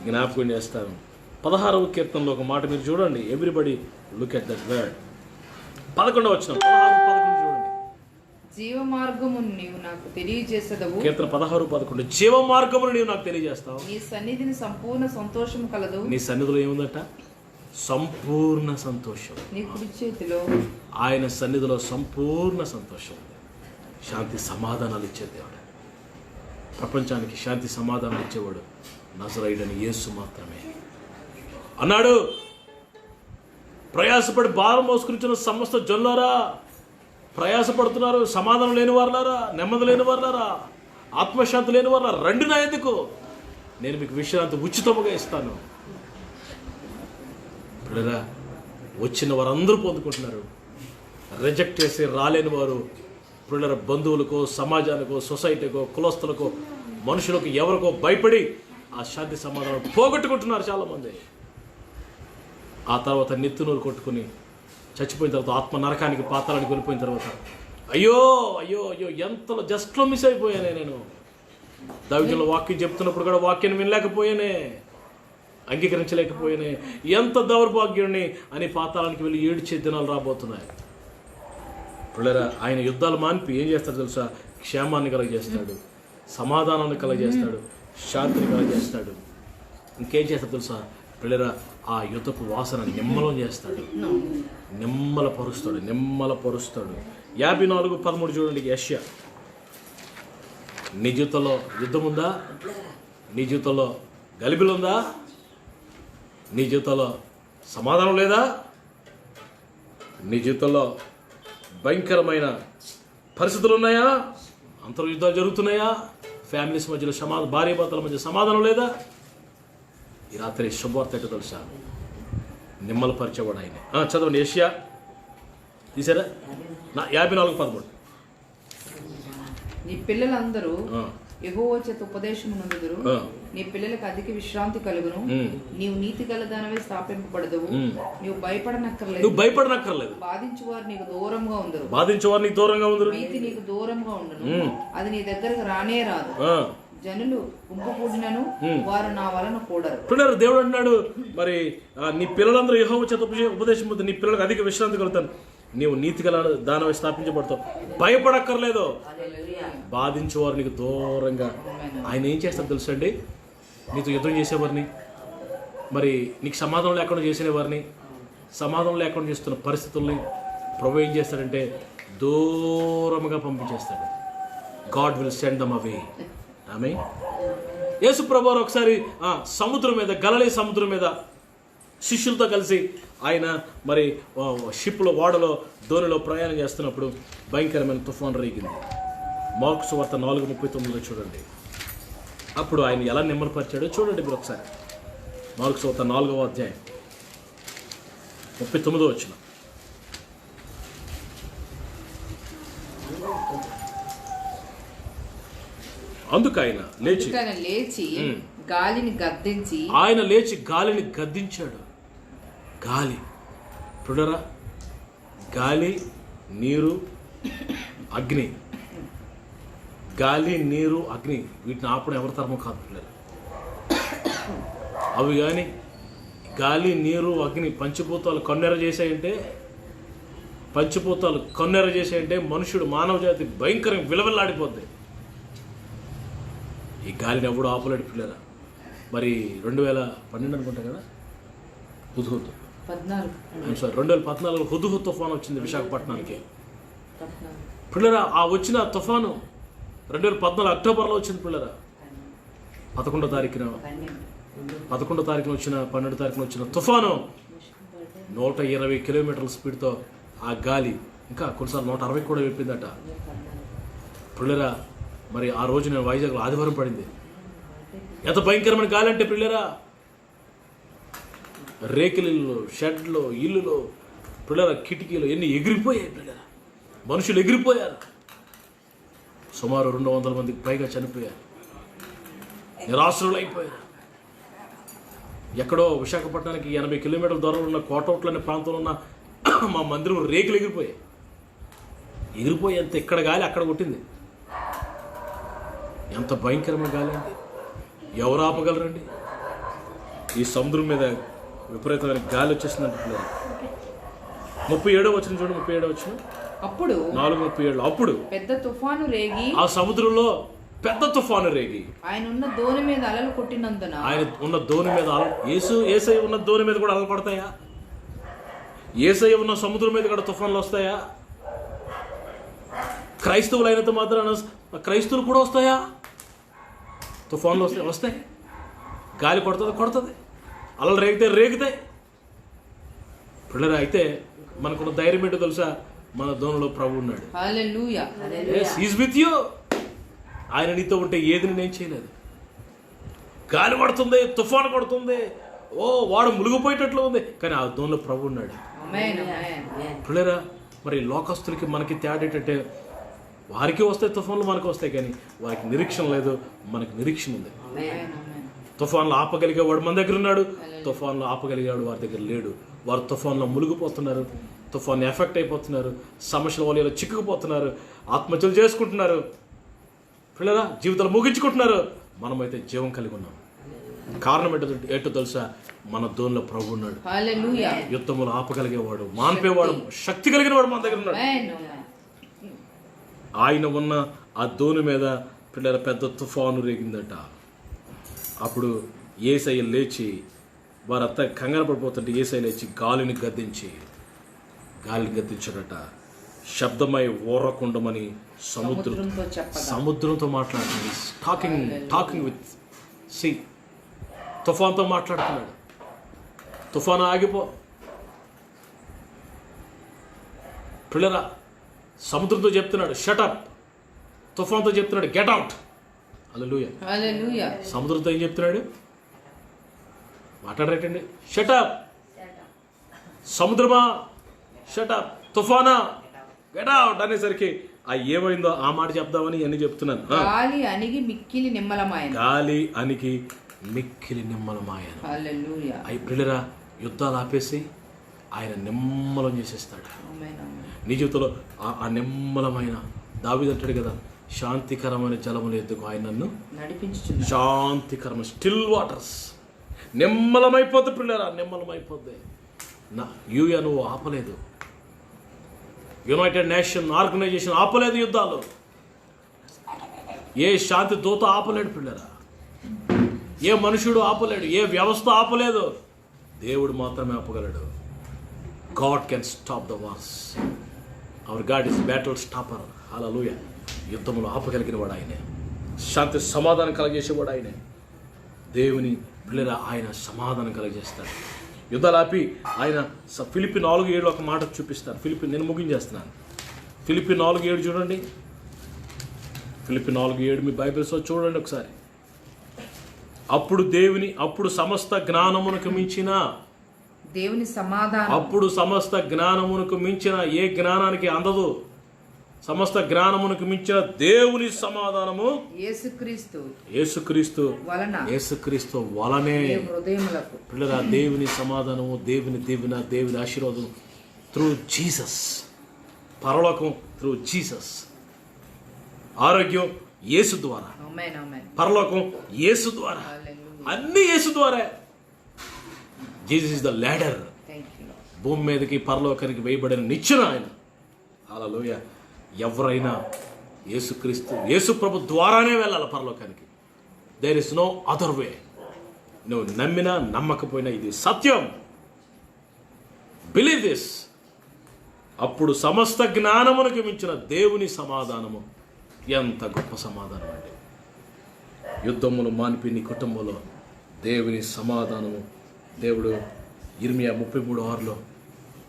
జ్ఞాపకం చేస్తాను. 16వ కీర్తనలో ఒక మాట మీరు చూడండి. Everybody look at that word. 11వ వచనం, 16-11 చూడండి. జీవ మార్గమును నీవు నాకు తెలియజేసదవు. కీర్తన 16:11. జీవ మార్గమును నీవు నాకు తెలియజేస్తావు. నీ సన్నిధిని సంపూర్ణ సంతోషం కలదు. నీ సన్నిధిలో ఏముందట? సంపూర్ణ సంతోషం. నీ కుడి చేతిలో, ఆయన సన్నిధిలో సంపూర్ణ సంతోషం ఉంది. శాంతి సమాధానాలు ఇచ్చే దేవుడు. ప్రపంచానికి శాంతి సమాధానం ఇచ్చేవాడు నజరేయుడైన యేసు మాత్రమే. అన్నాడు, ప్రయాసపడి భారం మోసుకుని సమస్త జనులారా, ప్రయాసపడుతున్నారు, సమాధానం లేని వారులారా, నెమ్మది లేని వారులారా, ఆత్మశాంతి లేని వారులారా, రండి నా ఎందుకు, నేను మీకు విశ్రాంతి ఉచితముగా ఇస్తాను. పిల్లరా, వచ్చిన వారందరూ పొందుకుంటున్నారు. రిజెక్ట్ చేసి రాలేని వారు పిల్లల బంధువులకో, సమాజానికో, సొసైటీకో, కులస్తులకో, మనుషులకు ఎవరికో భయపడి ఆ శాంతి సమాధానం పోగొట్టుకుంటున్నారు చాలామంది. ఆ తర్వాత నెత్తునూరు కొట్టుకుని చచ్చిపోయిన తర్వాత ఆత్మ నరకానికి పాతాళానికి వెళ్ళిపోయిన తర్వాత అయ్యో ఎంతలో జస్ట్లో మిస్ అయిపోయానే నేను. దైవజనుల వాక్యం చెప్తున్నప్పుడు కూడా వాక్యాన్ని వినలేకపోయానే, అంగీకరించలేకపోయానే, ఎంత దౌర్భాగ్యుడిని అని పాతాళానికి వెళ్ళి ఏడ్చే దినాలు రాబోతున్నాయి. పిల్లరా, ఆయన యుద్ధాలు మాన్పి ఏం చేస్తాడు తెలుసా? క్షేమాన్ని కలగజేస్తాడు, సమాధానాన్ని కలగజేస్తాడు, శాంతిని కలగజేస్తాడు. ఇంకేం చేస్తాడు తెలుసా పిల్లరా? ఆ యుద్ధపు వాసన నిమ్మలం చేస్తాడు, నిమ్మలపరుస్తాడు. 54:13 చూడండి. యెషయా, నీ జీవితంలో యుద్ధం ఉందా? నీ జీవితంలో గలిబిలుందా? నీ జీవితంలో సమాధానం లేదా? నీ జీవితంలో భయంకరమైన పరిస్థితులు ఉన్నాయా? అంతర్యుద్ధాలు జరుగుతున్నాయా? ఫ్యామిలీస్ మధ్యలో భార్యాభర్తల మధ్య సమాధానం లేదా? ఈ రాత్రి శుభవార్త ఏంటో తెలుసా? నిమ్మలపరిచేవాడు ఆయన. చదవండి, యెషయా తీసారా? 54:13. నీ పిల్లలందరూ యెహోవా చేత ఉపదేశం నొందుదురు, నీ పిల్లలకు అధిక విశ్రాంతి కలుగును, నీవు నీతి గల దానివై స్థాపింపబడదువు, నీవు భయపడనక్కర్లేదు, బాధించువారు నీకు దూరంగా ఉందరు, నీతి నీకు దూరంగా ఉండును, అది నీ దగ్గరకు రానే రాదు. జనులు గుంపు కూడినను వారు నా వలన కూడరు. పిల్లలు దేవుడు అంటున్నాడు, మరి నీ పిల్లలందరూ యెహోవా చేత ఉపదేశం పొంది నీ పిల్లలకు అధిక విశ్రాంతి కలుగుతాను. నీవు నీతిగల దానవై స్థాపించబడతావు. భయపడక్కర్లేదు. బాధించేవారు నీకు దూరంగా. ఆయన ఏం చేస్తారు తెలుసా అండి? నీతో యుద్ధం చేసేవారిని, మరి నీకు సమాధానం లేకుండా చేసిన వారిని, సమాధానం లేకుండా చేస్తున్న పరిస్థితుల్ని ప్రభు ఏం చేస్తాడంటే దూరంగా పంపించేస్తాడు. గాడ్ విల్ సెండ్ దమ్ అవే. ఆమె యేసు ప్రభు ఒకసారి సముద్రం మీద, గలిలయ సముద్రం మీద శిష్యులతో కలిసి ఆయన మరి షిప్లో, ఓడలో, ధోనిలో ప్రయాణం చేస్తున్నప్పుడు భయంకరమైన తుఫాను రేగింది. మార్కు సువార్త 4:39 చూడండి. అప్పుడు ఆయన ఎలా నిమ్మలపరిచాడో చూడండి మీరు ఒకసారి. మార్కు సువార్త 4వ అధ్యాయం 39 వచనం. అందుకు ఆయన లేచి గాలిని గద్దించి, ఆయన లేచి గాలిని గద్దించాడు. గాలి చూడరా, గాలి, నీరు, అగ్ని. గాలి, నీరు, అగ్ని వీటిని ఆపడం ఎవరి తరమో కాదు పిల్లలు. అవి కానీ గాలి, నీరు, అగ్ని పంచభూతాలు కన్నెర చేసాయంటే, పంచభూతాలు కన్నెర చేసాయంటే మనుషుడు, మానవ జాతి భయంకరంగా విలవిల్లాడిపోద్ది. ఈ గాలిని ఎవడు ఆపలేడు పిల్లరా. మరి 2012 అనుకుంటా కదా, హుద్హుద్ 2014 హుద్హుద్ తుఫాను వచ్చింది విశాఖపట్నానికి పిల్లరా. ఆ వచ్చిన తుఫాను 2014 అక్టోబర్లో వచ్చింది పిల్లరా. 11వ తారీఖున వచ్చిన, 12వ తారీఖున వచ్చిన తుఫాను 120 కిలోమీటర్ల స్పీడ్తో ఆ గాలి, ఇంకా కొన్నిసార్లు 160 కూడా వెప్పిందట పిల్లరా. మరి ఆ రోజు నేను వైజాగ్లో ఆదివారం పడింది. ఎంత భయంకరమైన గాలి అంటే పిల్లరా, రేకులిల్లు, షెడ్లు, ఇల్లులో పిల్లల కిటికీలు ఎన్ని ఎగిరిపోయాయి పిల్లరా. మనుషులు ఎగిరిపోయారు. సుమారు 200 మందికి పైగా చనిపోయారు, నిరాశ్రులు అయిపోయారు. ఎక్కడో విశాఖపట్నానికి 80 కిలోమీటర్ల దూరంలో ఉన్న కోటౌట్లు అనే ప్రాంతంలో ఉన్న మా మందిరం రేకులు ఎగిరిపోయాయి. అంత ఇక్కడ గాలి అక్కడ కొట్టింది. ఎంత భయంకరమైన గాలి అండి. ఎవరు ఆపగలరండి? ఈ సముద్రం మీద విపరీతమైన గాలి వచ్చేసిందంటే 37వ వచనం చూడండి. 37వ వచనం. అప్పుడు 4:37 అప్పుడు పెద్ద తుఫాను రేగి, ఆ సముద్రంలో పెద్ద తుఫాను రేగి, ఆయన ఉన్న దోణి మీద అలలు కొట్టినందున, ఆయన ఉన్న దోణి మీద యేసయ్య ఉన్న దోణి మీద కూడా అలలు పడతాయా? యేసయ్య ఉన్న సముద్రం మీద కూడా తుఫాన్లు వస్తాయా? క్రైస్తవులు అయినంత మాత్రాన క్రైస్తవులు కూడా వస్తాయా? తుఫాన్లు వస్తాయి. గాలి కొడుతుంది, అలలు రేగుతాయి పిల్లరా. అయితే మనకున్న ధైర్యం ఏంటో తెలుసా? మన దోణిలో ప్రభు ఉన్నాడు. హల్లెలూయా. Is with you. ఆయన నీతో ఉంటే ఏది నేను చేయలేదు. గాలి పడుతుంది, తుఫాను కొడుతుంది, వాడు మునిగిపోయేటట్లు ఉంది, కానీ ఆ దోణిలో ప్రభు ఉన్నాడు. పిల్లరా, మరి లోకస్తులకి మనకి తేడా ఏంటంటే, వారికి వస్తాయి తుఫాన్లు, మనకు వస్తాయి, కానీ వారికి నిరీక్షణ లేదు, మనకి నిరీక్షణ ఉంది. తుఫాన్లు ఆపగలిగేవాడు మన దగ్గర ఉన్నాడు, తుఫాన్లు ఆపగలిగేవాడు వారి దగ్గర లేడు. వారు తుఫాన్లో మునిగిపోతున్నారు, తుఫాన్ ఎఫెక్ట్ అయిపోతున్నారు, సమస్యల వలయలో చిక్కుకుపోతున్నారు, ఆత్మహత్యలు చేసుకుంటున్నారు పిల్లరా, జీవితాలు ముగించుకుంటున్నారు. మనమైతే జీవం కలిగి ఉన్నాం. కారణం ఏంటో తెలుసా? మన దోణిలో ప్రభు ఉన్నాడు. యుద్ధములు ఆపగలిగేవాడు, మాన్పేవాడు, శక్తి కలిగిన వాడు మన దగ్గర ఉన్నాడు. ఆయన ఉన్న ఆ దోణి మీద పిల్లల పెద్ద తుఫాను రేగిందట. అప్పుడు యేసయ్య లేచి, వారంతా కంగారు పడిపోతుంటే యేసయ్య లేచి గాలిని గద్దించాడట. శబ్దమై ఊరకుండమని సముద్రంతో మాట్లాడుతుంది. Talking with sea. తుఫాన్తో మాట్లాడుతున్నాడు. తుఫాను ఆగిపో పిల్లరా. సముద్రంతో చెప్తున్నాడు షటప్, తుఫాన్తో చెప్తున్నాడు గెట్ అవుట్. హల్లెలూయా. సముద్రంతో ఏం చెప్తున్నాడు? మాట్లాడరేటండి. షటప్ సముద్రమా, షటప్ తుఫానా, గెట్ అవుట్ అనేసరికి ఏమైందో ఆ మాట చెప్దామని అన్ని చెప్తున్నాను. గాలి అణిగి మిక్కిలి నిమ్మలమాయను. అయి పిల్లరా, యుద్ధాలు ఆపేసి ఆయన నిమ్మలం చేసేస్తాడు. నీ జీవితంలో ఆ నిమ్మలమైన, దావీదు అంటాడు కదా, శాంతికరమైన జలముల ఎద్దుకు ఆయన నన్ను నడిపించుచున్నాడు. శాంతికరమైన స్టిల్ వాటర్స్. నిమ్మలమైపోద్ది పిల్లరా, నిమ్మలమైపోద్ది. యూయా నువ్వు ఆపలేదు. యునైటెడ్ నేషన్ ఆర్గనైజేషన్ ఆపలేదు యుద్ధాలు. ఏ శాంతి దూత ఆపలేడు పిల్లరా, ఏ మనుషుడు ఆపలేడు, ఏ వ్యవస్థ ఆపలేదు. దేవుడు మాత్రమే ఆపగలడు. God can stop the wars. Our God is battle stopper. Hallelujah. యుద్ధములు ఆపగలిగిన వాడు ఆయనే. శాంతి సమాధానం కలగజేసేవాడు ఆయనే. దేవుని పిల్లరా ఆయన సమాధానం కలగజేస్తాడు. యుద్ధాలు ఆపి ఆయన ఫిలిప్పి 4:7 ఒక మాట చూపిస్తాను. నేను ముగించేస్తున్నాను. ఫిలిప్పి 4:7 చూడండి. ఫిలిప్పి 4:7 మీ బైబిల్స్లో చూడండి ఒకసారి. అప్పుడు సమస్త జ్ఞానమునకు మించిన ఏ జ్ఞానానికి అందదు. సమస్త జ్ఞానమునకు మించిన దేవుని సమాధానము యేసుక్రీస్తు వలనే పిల్లరా. దేవుని సమాధానము, దేవుని దీవెన, దేవుని ఆశీర్వాదం త్రూ జీసస్. పరలోకం త్రూ జీసస్. ఆరోగ్యం యేసు ద్వారా, పరలోకం యేసు ద్వారా, అన్ని యేసు ద్వారా. Jesus is the ladder. భూమి మీదకి పరలోకానికి వేయబడిన నిచ్చెన ఆయన. హల్లెలూయా. ఎవరైనా యేసు ప్రభు ద్వారానే వెళ్ళాలి పరలోకానికి. There is no other way. నువ్వు నమ్మినా నమ్మకపోయినా ఇది సత్యం. Believe this. అప్పుడు సమస్త జ్ఞానమునకు మించిన దేవుని సమాధానము. ఎంత గొప్ప సమాధానం అండి. యుద్ధమును మానిపి నీ కుటుంబంలో దేవుని సమాధానము. దేవుడు ఇర్మియా 33:6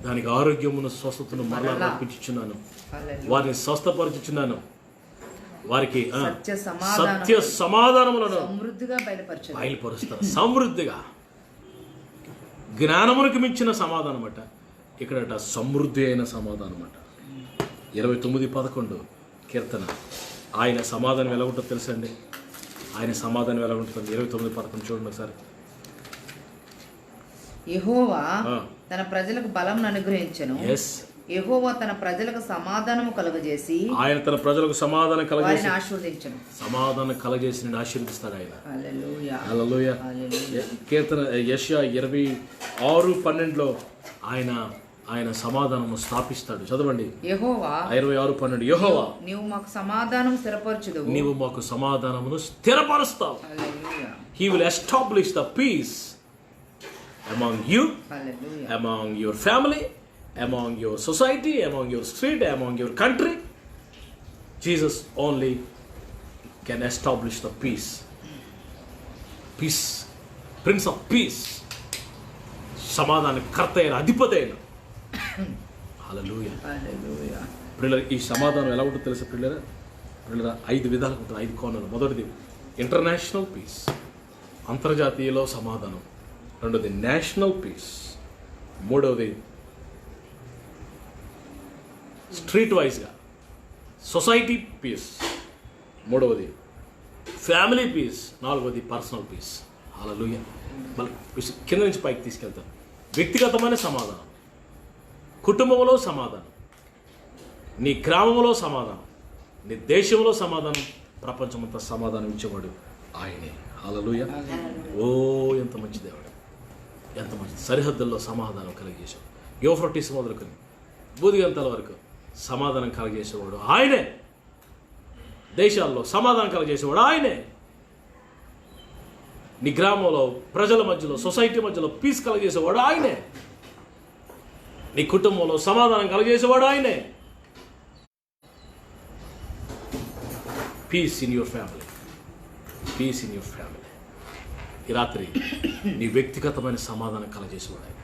దానికి ఆరోగ్యమును స్వస్థతను మరలా రప్పించుచున్నాను, వారిని స్వస్థపరచుచున్నాను, వారికి సత్య సమాధానములను బయలుపరుస్తారు. సమృద్ధిగా జ్ఞానమునికి మించిన సమాధానం అట. ఇక్కడట సమృద్ధి అయిన సమాధానం అట. 29:11 కీర్తన. ఆయన సమాధానం ఎలా ఉంటుందో తెలుసండి. ఆయన సమాధానం ఎలా ఉంటుంది? 29:11 చూడండి ఒకసారి. యెహోవా తన ప్రజలకు బలం అనుగ్రహించెను. యెహోవా తన ప్రజలకు సమాధానము కలుగజేసి ఆయన తన ప్రజలకు సమాధానం కలగజేసి ఆశీర్వదించెను. సమాధానం కలగజేసి నేను ఆశీర్వదిస్తాడు ఆయన. హల్లెలూయా. హల్లెలూయా. కీర్తన యెషయా 26:12 ఆయన సమాధానము స్థాపిస్తాడు. చదవండి. యెహోవా 26:12 యెహోవా నీవు మాకు సమాధానం స్థిరపరచుదువు. నీవు మాకు సమాధానమును స్థిరపరుస్తావు. హల్లెలూయా. He will establish the peace among you, Hallelujah. among your family, among your society, among your street, among your country. Jesus only can establish the peace. Peace. Prince of Peace. సమాధాన కర్త అయిన అధిపతి అయిన. హల్లెలూయా. హల్లెలూయా. పిల్లలు ఈ సమాధానం ఎలా ఉంటుందో తెలుసా పిల్లరా? 5 విధాలుగా ఉంటుంది, 5 కోణాలు. మొదటిది ఇంటర్నేషనల్ పీస్, అంతర్జాతీయలో సమాధానం. రెండోది నేషనల్ పీస్. మూడవది స్ట్రీట్ వైజ్గా సొసైటీ పీస్. మూడవది ఫ్యామిలీ పీస్. నాలుగవది పర్సనల్ పీస్. హల్లెలూయా. మళ్ళీ కింద నుంచి పైకి తీసుకెళ్తాను. వ్యక్తిగతమైన సమాధానం, కుటుంబంలో సమాధానం, నీ గ్రామంలో సమాధానం, నీ దేశంలో సమాధానం, ప్రపంచమంతా సమాధానం ఇచ్చేవాడు ఆయనే. హల్లెలూయా. ఓ ఎంత మంచి దేవుడు, ఎంత మంచిది. సరిహద్దుల్లో సమాధానం కలిగజేసాడు. యూఫ్రటీస్ మొదలుకొని బూదిగంతాల వరకు సమాధానం కలగజేసేవాడు ఆయనే. దేశాల్లో సమాధానం కలగజేసేవాడు ఆయనే. నీ గ్రామంలో, ప్రజల మధ్యలో, సొసైటీ మధ్యలో పీస్ కలగజేసేవాడు ఆయనే. నీ కుటుంబంలో సమాధానం కలగజేసేవాడు ఆయనే. Peace in your family. Peace in your family. ఈ రాత్రి నీ వ్యక్తిగతమైన సమాధానం కలగజేసేవాడు ఆయన.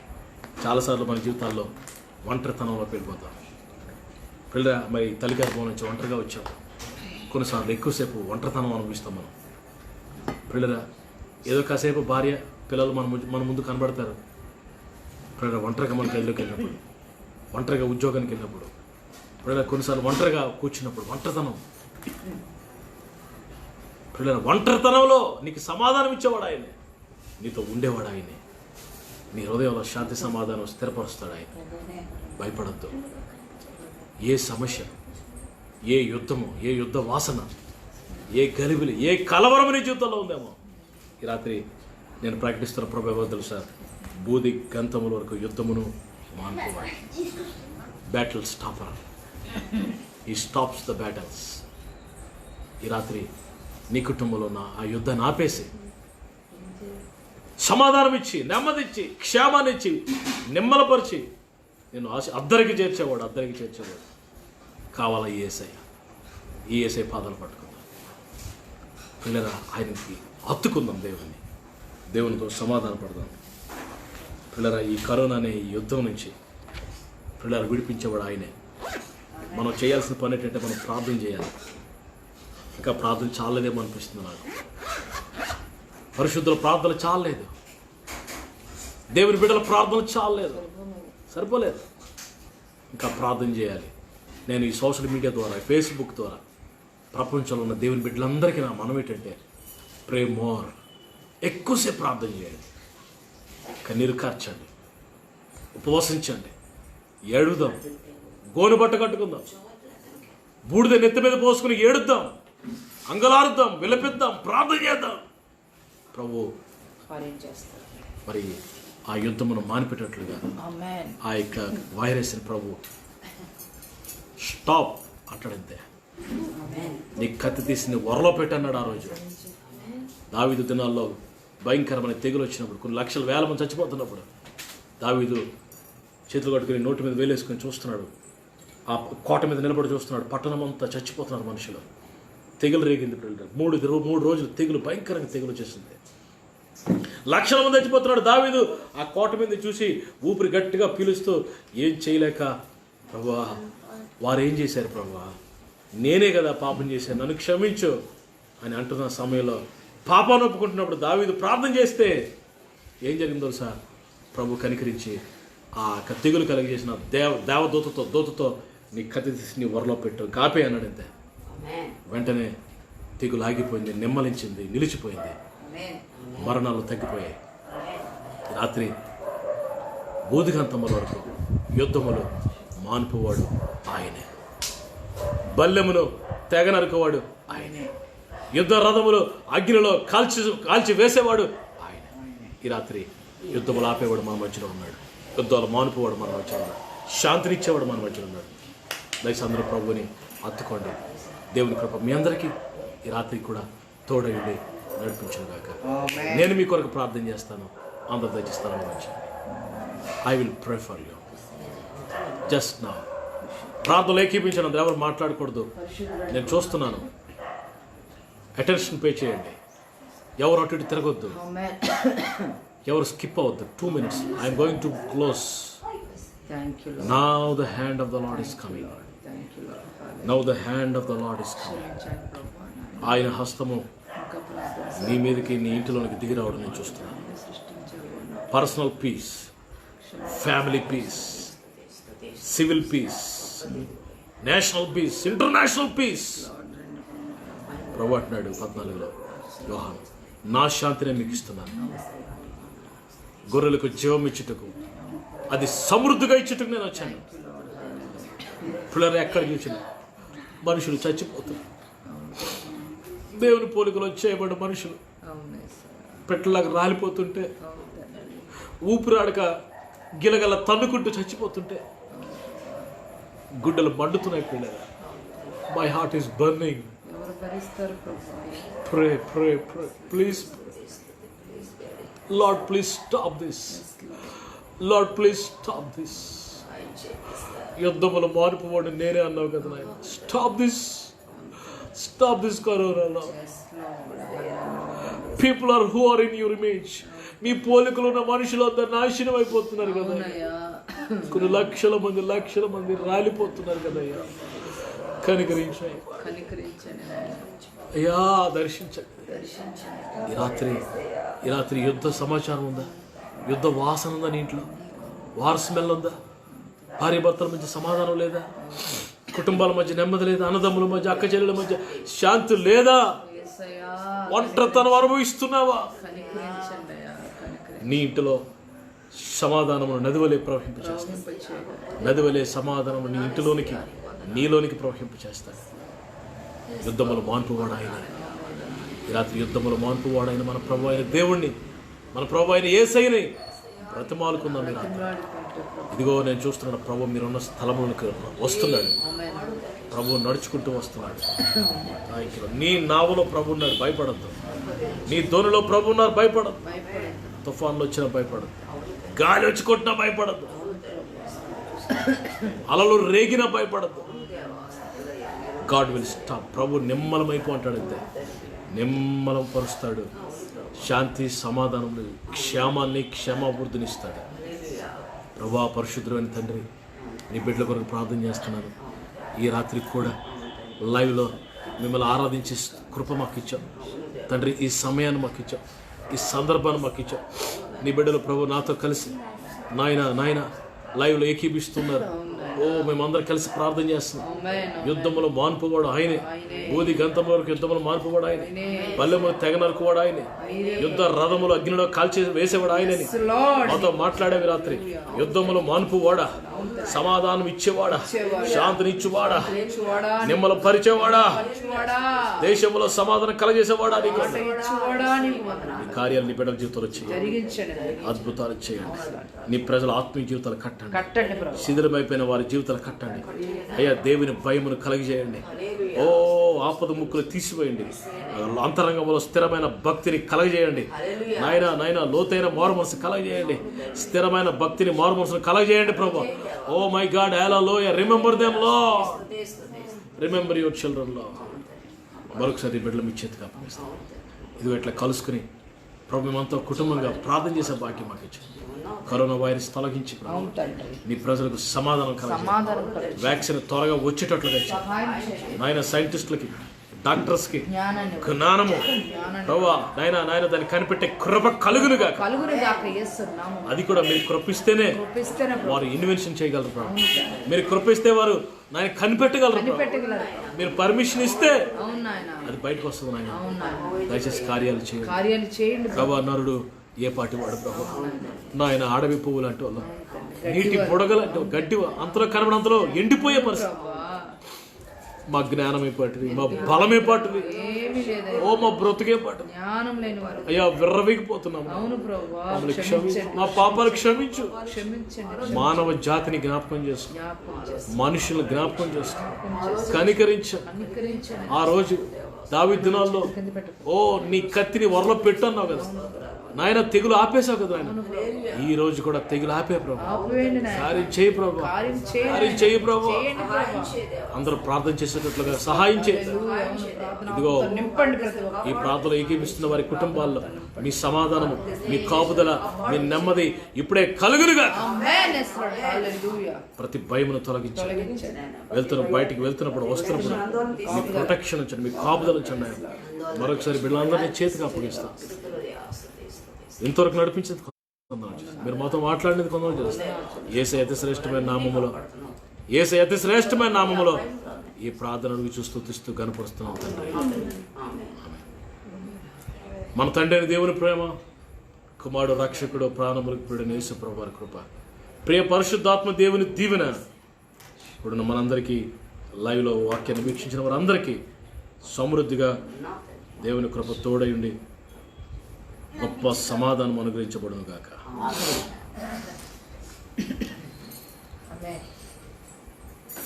చాలాసార్లు మన జీవితాల్లో ఒంటరితనంలో వెళ్ళిపోతాం. పిల్లరా, మరి తల్లి గర్భం నుంచి ఒంటరిగా వచ్చాం. కొన్నిసార్లు ఎక్కువసేపు ఒంటరితనం అనుభవిస్తాం మనం. పిల్లరా, ఏదో కాసేపు భార్య పిల్లలు మన ముందు కనబడతారు. పిల్లరా, ఒంటరిగా మన గదిలోకి వెళ్ళినప్పుడు, ఒంటరిగా ఉద్యోగానికి వెళ్ళినప్పుడు, పిల్లరా కొన్నిసార్లు ఒంటరిగా కూర్చున్నప్పుడు ఒంటరితనం. పిల్లల ఒంటరితనంలో నీకు సమాధానం ఇచ్చేవాడు ఆయనే. నీతో ఉండేవాడు ఆయనే. నీ హృదయంలో శాంతి సమాధానం స్థిరపరుస్తాడు ఆయన. భయపడద్దు. ఏ సమస్య, ఏ యుద్ధము, ఏ యుద్ధ వాసన, ఏ గలిబిలి, ఏ కలవరం నీ జీవితంలో ఉందేమో ఈ రాత్రి నేను ప్రకటిస్తున్న ప్రభావం తెలుసా? బూది గంతముల వరకు యుద్ధమును మానుకోవాలి. Battle stopper. He stops the battles. ఈ రాత్రి నీ కుటుంబంలో ఉన్న ఆ యుద్ధాన్ని ఆపేసి సమాధానం ఇచ్చి, నెమ్మదిచ్చి, క్షేమాన్ని ఇచ్చి, నిమ్మలపరిచి నేను అద్దరికి చేర్చేవాడు కావాలా ఈ ఏసై పాదాలు పట్టుకుందాం. పిల్లరా, ఆయనకి హత్తుకుందాం, దేవునితో సమాధాన పడదాం. పిల్లరా, ఈ కరోనా అనే ఈ యుద్ధం నుంచి పిల్లలు విడిపించేవాడు ఆయనే. మనం చేయాల్సిన పని ఏంటంటే మనం ప్రార్థన చేయాలి. ఇంకా ప్రార్థన చాలలేదేమో అనిపిస్తుంది నాకు. పరిశుద్ధుల ప్రార్థన చాలలేదు, దేవుని బిడ్డల ప్రార్థన చాలలేదు, సరిపోలేదు. ఇంకా ప్రార్థన చేయాలి. నేను ఈ సోషల్ మీడియా ద్వారా, ఫేస్బుక్ ద్వారా ప్రపంచంలో ఉన్న దేవుని బిడ్డలందరికీ నా మనం ఏంటంటే ప్రే మోర్, ఎక్కువసేపు ప్రార్థన చేయండి, కన్నీరు కార్చండి, ఉపవసించండి, ఏడుద్దాం, గోను బట్ట కట్టుకుందాం, బూడిద నెత్తి మీద పోసుకుని ఏడుద్దాం, అంగలారుద్దాం, విలపిద్దాం, ప్రార్థన చేద్దాం. ప్రభు మరి ఆ యుద్ధమును మానిపెట్టట్లుగా ఆ యొక్క వైరస్ని ప్రభు స్టాప్ అంటాడంతే. నీ కత్తి తీసి నీ వరలో పెట్టన్నాడు. ఆ రోజు దావీదు దినాల్లో భయంకరమైన తెగులు వచ్చినప్పుడు, కొన్ని లక్షల వేల మంది చచ్చిపోతున్నప్పుడు దావీదు చేతులు కట్టుకుని నోటి మీద వేలేసుకొని చూస్తున్నాడు. ఆ కోట మీద నిలబడి చూస్తున్నాడు. పట్టణం అంతా చచ్చిపోతున్నారు మనుషులు. తెగులు రేగింది. 3 రోజులు తెగులు, భయంకరంగా తెగులు వచ్చేసింది. లక్షల మంది చచ్చిపోతున్నాడు. దావీదు ఆ కోట మీద చూసి ఊపిరి గట్టిగా పీలుస్తూ ఏం చేయలేక, ప్రభువా వారు ఏం చేశారు ప్రభువా, నేనే కదా పాపం చేశాను, నన్ను క్షమించు అని అంటున్న సమయంలో పాపాన్ని ఒప్పుకుంటున్నప్పుడు దావీదు ప్రార్థన చేస్తే ఏం జరిగిందో సార్, ప్రభు కనికరించి ఆ తెగులు కలిగజేసిన దేవదూతతో నీ కత్తి తీసి నీ వరలో పెట్టు, కాపే అన్నాడు. అంతే. వెంటనే తెగులు ఆగిపోయింది, నిమ్మలించింది, నిలిచిపోయింది, మరణాలు తగ్గిపోయాయి. రాత్రి బూదిగంతముల వరకు యుద్ధములు మాన్పువాడు ఆయనే, బల్లెమును తెగ నరుకువాడు ఆయనే, యుద్ధ రథములు అగ్నిలో కాల్చి వేసేవాడు ఆయనే. ఈ రాత్రి యుద్ధములు ఆపేవాడు మన మధ్యలో ఉన్నాడు, యుద్ధాలు మానుపువాడు మన మధ్యలో ఉన్నాడు, శాంతినిచ్చేవాడు మన మధ్యలో ఉన్నాడు. దయచేసి అందరూ ప్రభువుని హత్తుకోండి. దేవుని కృప మీ అందరికీ ఈ రాత్రి కూడా తోడయుండి నడిపించును గాక. నేను మీ కొరకు ప్రార్థన చేస్తాను. అందరూ దయచేసి స్థలంలో వచ్చండి. I will pray for you just now. ప్రార్థనలు ఏకీపించండి, అందరూ ఎవరు మాట్లాడకూడదు. నేను చూస్తున్నాను. అటెన్షన్ పే చేయండి. ఎవరు అటు ఇటు తిరగొద్దు, ఎవరు స్కిప్ అవ్వద్దు. 2 minutes. I'm going to close. Now the hand of the Lord is coming. Now the hand of the Lord is coming. ఆయన హస్తము నీ మీదకి, నీ ఇంటిలోనికి దిగి రావడం నేను చూస్తున్నాను. Personal peace, family peace, civil peace, national peace, international peace. ప్రభు అంటున్నాడు 14లో, యోహాను, నా శాంతినే మీకు ఇస్తున్నాను, గొర్రెలకు జీవం ఇచ్చుటకు, అది సమృద్ధిగా ఇచ్చుటకు నేను వచ్చాను. పిల్లలు ఎక్కడ చూసిన మనుషులు చచ్చిపోతున్నారు. దేవుని పోలికలో చేయబడ్డ మనుషులు పెట్టలాగా రాలిపోతుంటే, ఊపిరాడక గిలగల తన్నుకుంటూ చచ్చిపోతుంటే, గుడ్డలు మండుతున్నాయి. పిల్లలు, my heart is burning. Pray, pray, pray. Please, Lord, please stop this. Lord, please stop this. యుద్ధములు మారుపువాడు నేనే అన్నావు కదా నాయన. Stop this. Stop this corona, Lord. People are who are in your image. మీ పోలికలో ఉన్న మనుషులు అందరు నాశనం అయిపోతున్నారు కదా. కొన్ని లక్షల మంది రాలిపోతున్నారు కదయ్యా. కనికరించాయి అయ్యా, దర్శించండి. ఈ రాత్రి యుద్ధ సమాచారం ఉందా? యుద్ధ వాసన ఉందా? నీ ఇంట్లో వార్ స్మెల్ ఉందా? భార్య భర్తల మధ్య సమాధానం లేదా? కుటుంబాల మధ్య నెమ్మది లేదా? అన్నదమ్ముల మధ్య, అక్క చెల్లెల మధ్య శాంతి లేదా? ఒంటరితనం అనుభవిస్తున్నావా? నీ ఇంటిలో సమాధానమును నదివలే ప్రవహింపచేస్తాను. నదివలే సమాధానము నీ ఇంటిలోనికి, నీలోనికి ప్రవహింపచేస్తాను. యుద్ధములు మాన్పువాడు ఆయన. ఈ రాత్రి యుద్ధములు మాన్పువాడు ఆయన, మన ప్రభు అయిన దేవుణ్ణి, మన ప్రభు అయిన యేసయ్యని బ్రతిమాలుకుందాం మీరు. ఇదిగో నేను చూస్తున్నాను ప్రభు మీరున్న స్థలములకు వస్తున్నాడు. ప్రభు నడుచుకుంటూ వస్తున్నాడు. నీ నావలో ప్రభు ఉన్నాడు, భయపడద్దు. నీ ధోనిలో ప్రభు ఉన్నారు, భయపడద్దు. తుఫాన్లు వచ్చినా భయపడద్దు, గాలి వచ్చి కొట్టినా భయపడద్దు, అలలు రేగినా భయపడద్దు. God will stop. ప్రభు నిమ్మలమైపో అంటాడు, అంతే. నిమ్మలం పరుస్తాడు. శాంతి సమాధానం, క్షేమాన్ని క్షేమాభివృద్ధినిస్తాడు. ప్రభా పరిశుద్ధమైన తండ్రి, నీ బిడ్డల కొరకు ప్రార్థన చేస్తున్నాను. ఈ రాత్రికి కూడా లైవ్లో మిమ్మల్ని ఆరాధించే కృప మాకు ఇచ్చాం తండ్రి. ఈ సమయాన్ని మాకు ఇచ్చాం, ఈ సందర్భాన్ని మాకు ఇచ్చాం. నీ బిడ్డలు ప్రభు నాతో కలిసి నాయన లైవ్లో ఏకీపిస్తున్నారు. ఓ మేమందరం కలిసి ప్రార్థన చేస్తున్నాం. యుద్ధంలో మాన్పువాడు ఆయనే, బూది గంధముల వరకు యుద్ధంలో మాన్పువాడు ఆయనే, పల్లెములు తెగ నరుకువాడు ఆయనే, యుద్ధ రథములు అగ్నిలో కాల్చి వేసేవాడు ఆయనని మాతో మాట్లాడేవి రాత్రి. యుద్ధములు మాన్పువాడా, సమాధానం ఇచ్చేవాడా, శాంతినిచ్చేవాడా, నిమ్మలం పరిచేవాడా, దేశంలో సమాధానం కలగజేసేవాడా, నీ కార్యాలు నీ బిడ్డల జీవితంలో చేయండి, అద్భుతాలు చేయండి. నీ ప్రజల ఆత్మీయ జీవితాలు కట్టండి, శిథిలమైపోయిన వారి జీవితాలు కట్టండి అయ్యా. దేవుని భయమును కలగజేయండి. ఓ ఆపద ముక్కులు తీసివేయండి. అంతరంగంలో స్థిరమైన భక్తిని కలగజేయండి. నాయన లోతైన మారు మనసు కలగజేయండి. స్థిరమైన భక్తిని మారు మనసును కలగజేయండి ప్రభు. Oh my God, hallelujah. Remember them Lord, remember your children Lord. మరొకసారి బిడ్డలు మీ చేతికి అప్పగిస్తాం. ఇదిగో ఇట్లా కలుసుకుని ప్రభు మేమంతా కుటుంబంగా ప్రార్థన చేసే భాగ్యం మాకు ఇచ్చాం. కరోనా వైరస్ తొలగించి నీ ప్రజలకు సమాధానం కలగాలి. వ్యాక్సిన్ త్వరగా వచ్చేటట్లుగా నాయన సైంటిస్టులకి, డాక్టర్స్కి జ్ఞానము ప్రభు నాయన దాన్ని కనిపెట్టే కృప కలుగునుగా. అది కూడా మీరు కృపిస్తేనే వారు ఇన్వెన్షన్ చేయగలరు ప్రభు. మీరు కృపిస్తే వారు నాయన కనిపెట్టగలరు. మీరు పర్మిషన్ ఇస్తే అది బయటకు వస్తుంది. నాయన దయచేసి కార్యాలు చేయండి ప్రభు. నరుడు ఏ పాటి వాడు ప్రభు. నాయన అడవి పువ్వులు అంటే వాళ్ళు నీటి బుడగలంటే గడ్డి అంతలో కనబడంతలో ఎండిపోయే పరిస్థితి. మా జ్ఞానమే పాటిది, మా బలమే పాటిది, ఓ మా బ్రతుకే పాటిది. అయ్యా విర్రవీగిపోతున్నాము, మా పాపాలు క్షమించు. మానవ జాతిని జ్ఞాపకం చేసుకో, మనుషులను జ్ఞాపకం చేసుకో, కనికరించు. ఆ రోజు దావీదు దినాల్లో ఓ నీ కత్తిని వరలో పెట్టు అన్నావు కదా నాయన, తెగులు ఆపేశావు కదా నాయన. ఈ రోజు కూడా తెగులు ఆపే ప్రభు. కార్యం చేయి ప్రభు, కార్యం చేయి ప్రభు. అందరూ ప్రార్థన చేసేటట్లుగా సహాయం చేయి. ఇదిగో ఈ ప్రార్థన ఏకీపిస్తున్న వారి కుటుంబాల్లో మీ సమాధానము, మీ కాపుదల, మీ నెమ్మది ఇప్పుడే కలుగునుగా. ప్రతి భయమును తొలగించండి. బయటికి వెళ్తున్నప్పుడు వస్తున్నప్పుడు మీ ప్రొటెక్షన్ ఉంచండి, మీ కాపుదల ఉంచండి. మరొకసారి బిడ్డలందరినీ చేతికి అప్పగిస్తాం. ఇంతవరకు నడిపించేది మీరు మాతో మాట్లాడినది కొందరు చేస్తారు. యేసయ్య అతి శ్రేష్టమైన నామములో ఈ ప్రార్థనను చూస్తూ తీస్తూ కనపరుస్తున్నాం తండ్రి. మన తండ్రి అయిన దేవుని ప్రేమ, కుమారుడు రక్షకుడు ప్రాణములకు ప్రియుడైన యేసు ప్రభువు వారి కృప, ప్రియ పరిశుద్ధాత్మ దేవుని దీవెన ఇప్పుడు మనందరికీ లైవ్లో వాక్యాన్ని వీక్షించిన వారందరికీ సమృద్ధిగా దేవుని కృప తోడై ఉండి గొప్ప సమాధానం అనుగ్రహించబడును గాక.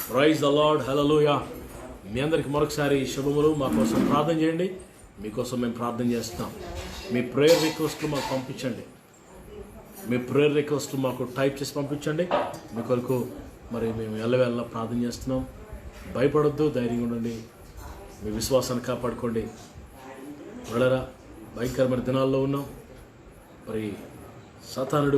ప్రైజ్ ద లార్డ్, హల్లెలూయా. మీ అందరికి మరొకసారి శుభములు. మా కోసం ప్రార్థన చేయండి. మీకోసం మేము ప్రార్థన చేస్తున్నాం. మీ ప్రేయర్ రిక్వెస్ట్లు మాకు పంపించండి. మీ ప్రేయర్ రిక్వెస్ట్లు మాకు టైప్ చేసి పంపించండి. మీ కొరకు మరి మేము ఎల్లవేళలా ప్రార్థన చేస్తున్నాం. భయపడొద్దు, ధైర్యంగా ఉండండి. మీ విశ్వాసాన్ని కాపాడుకోండి. వెళ్ళరా, భయంకరమైన దినాల్లో ఉన్నాం. మరి సాతానుడు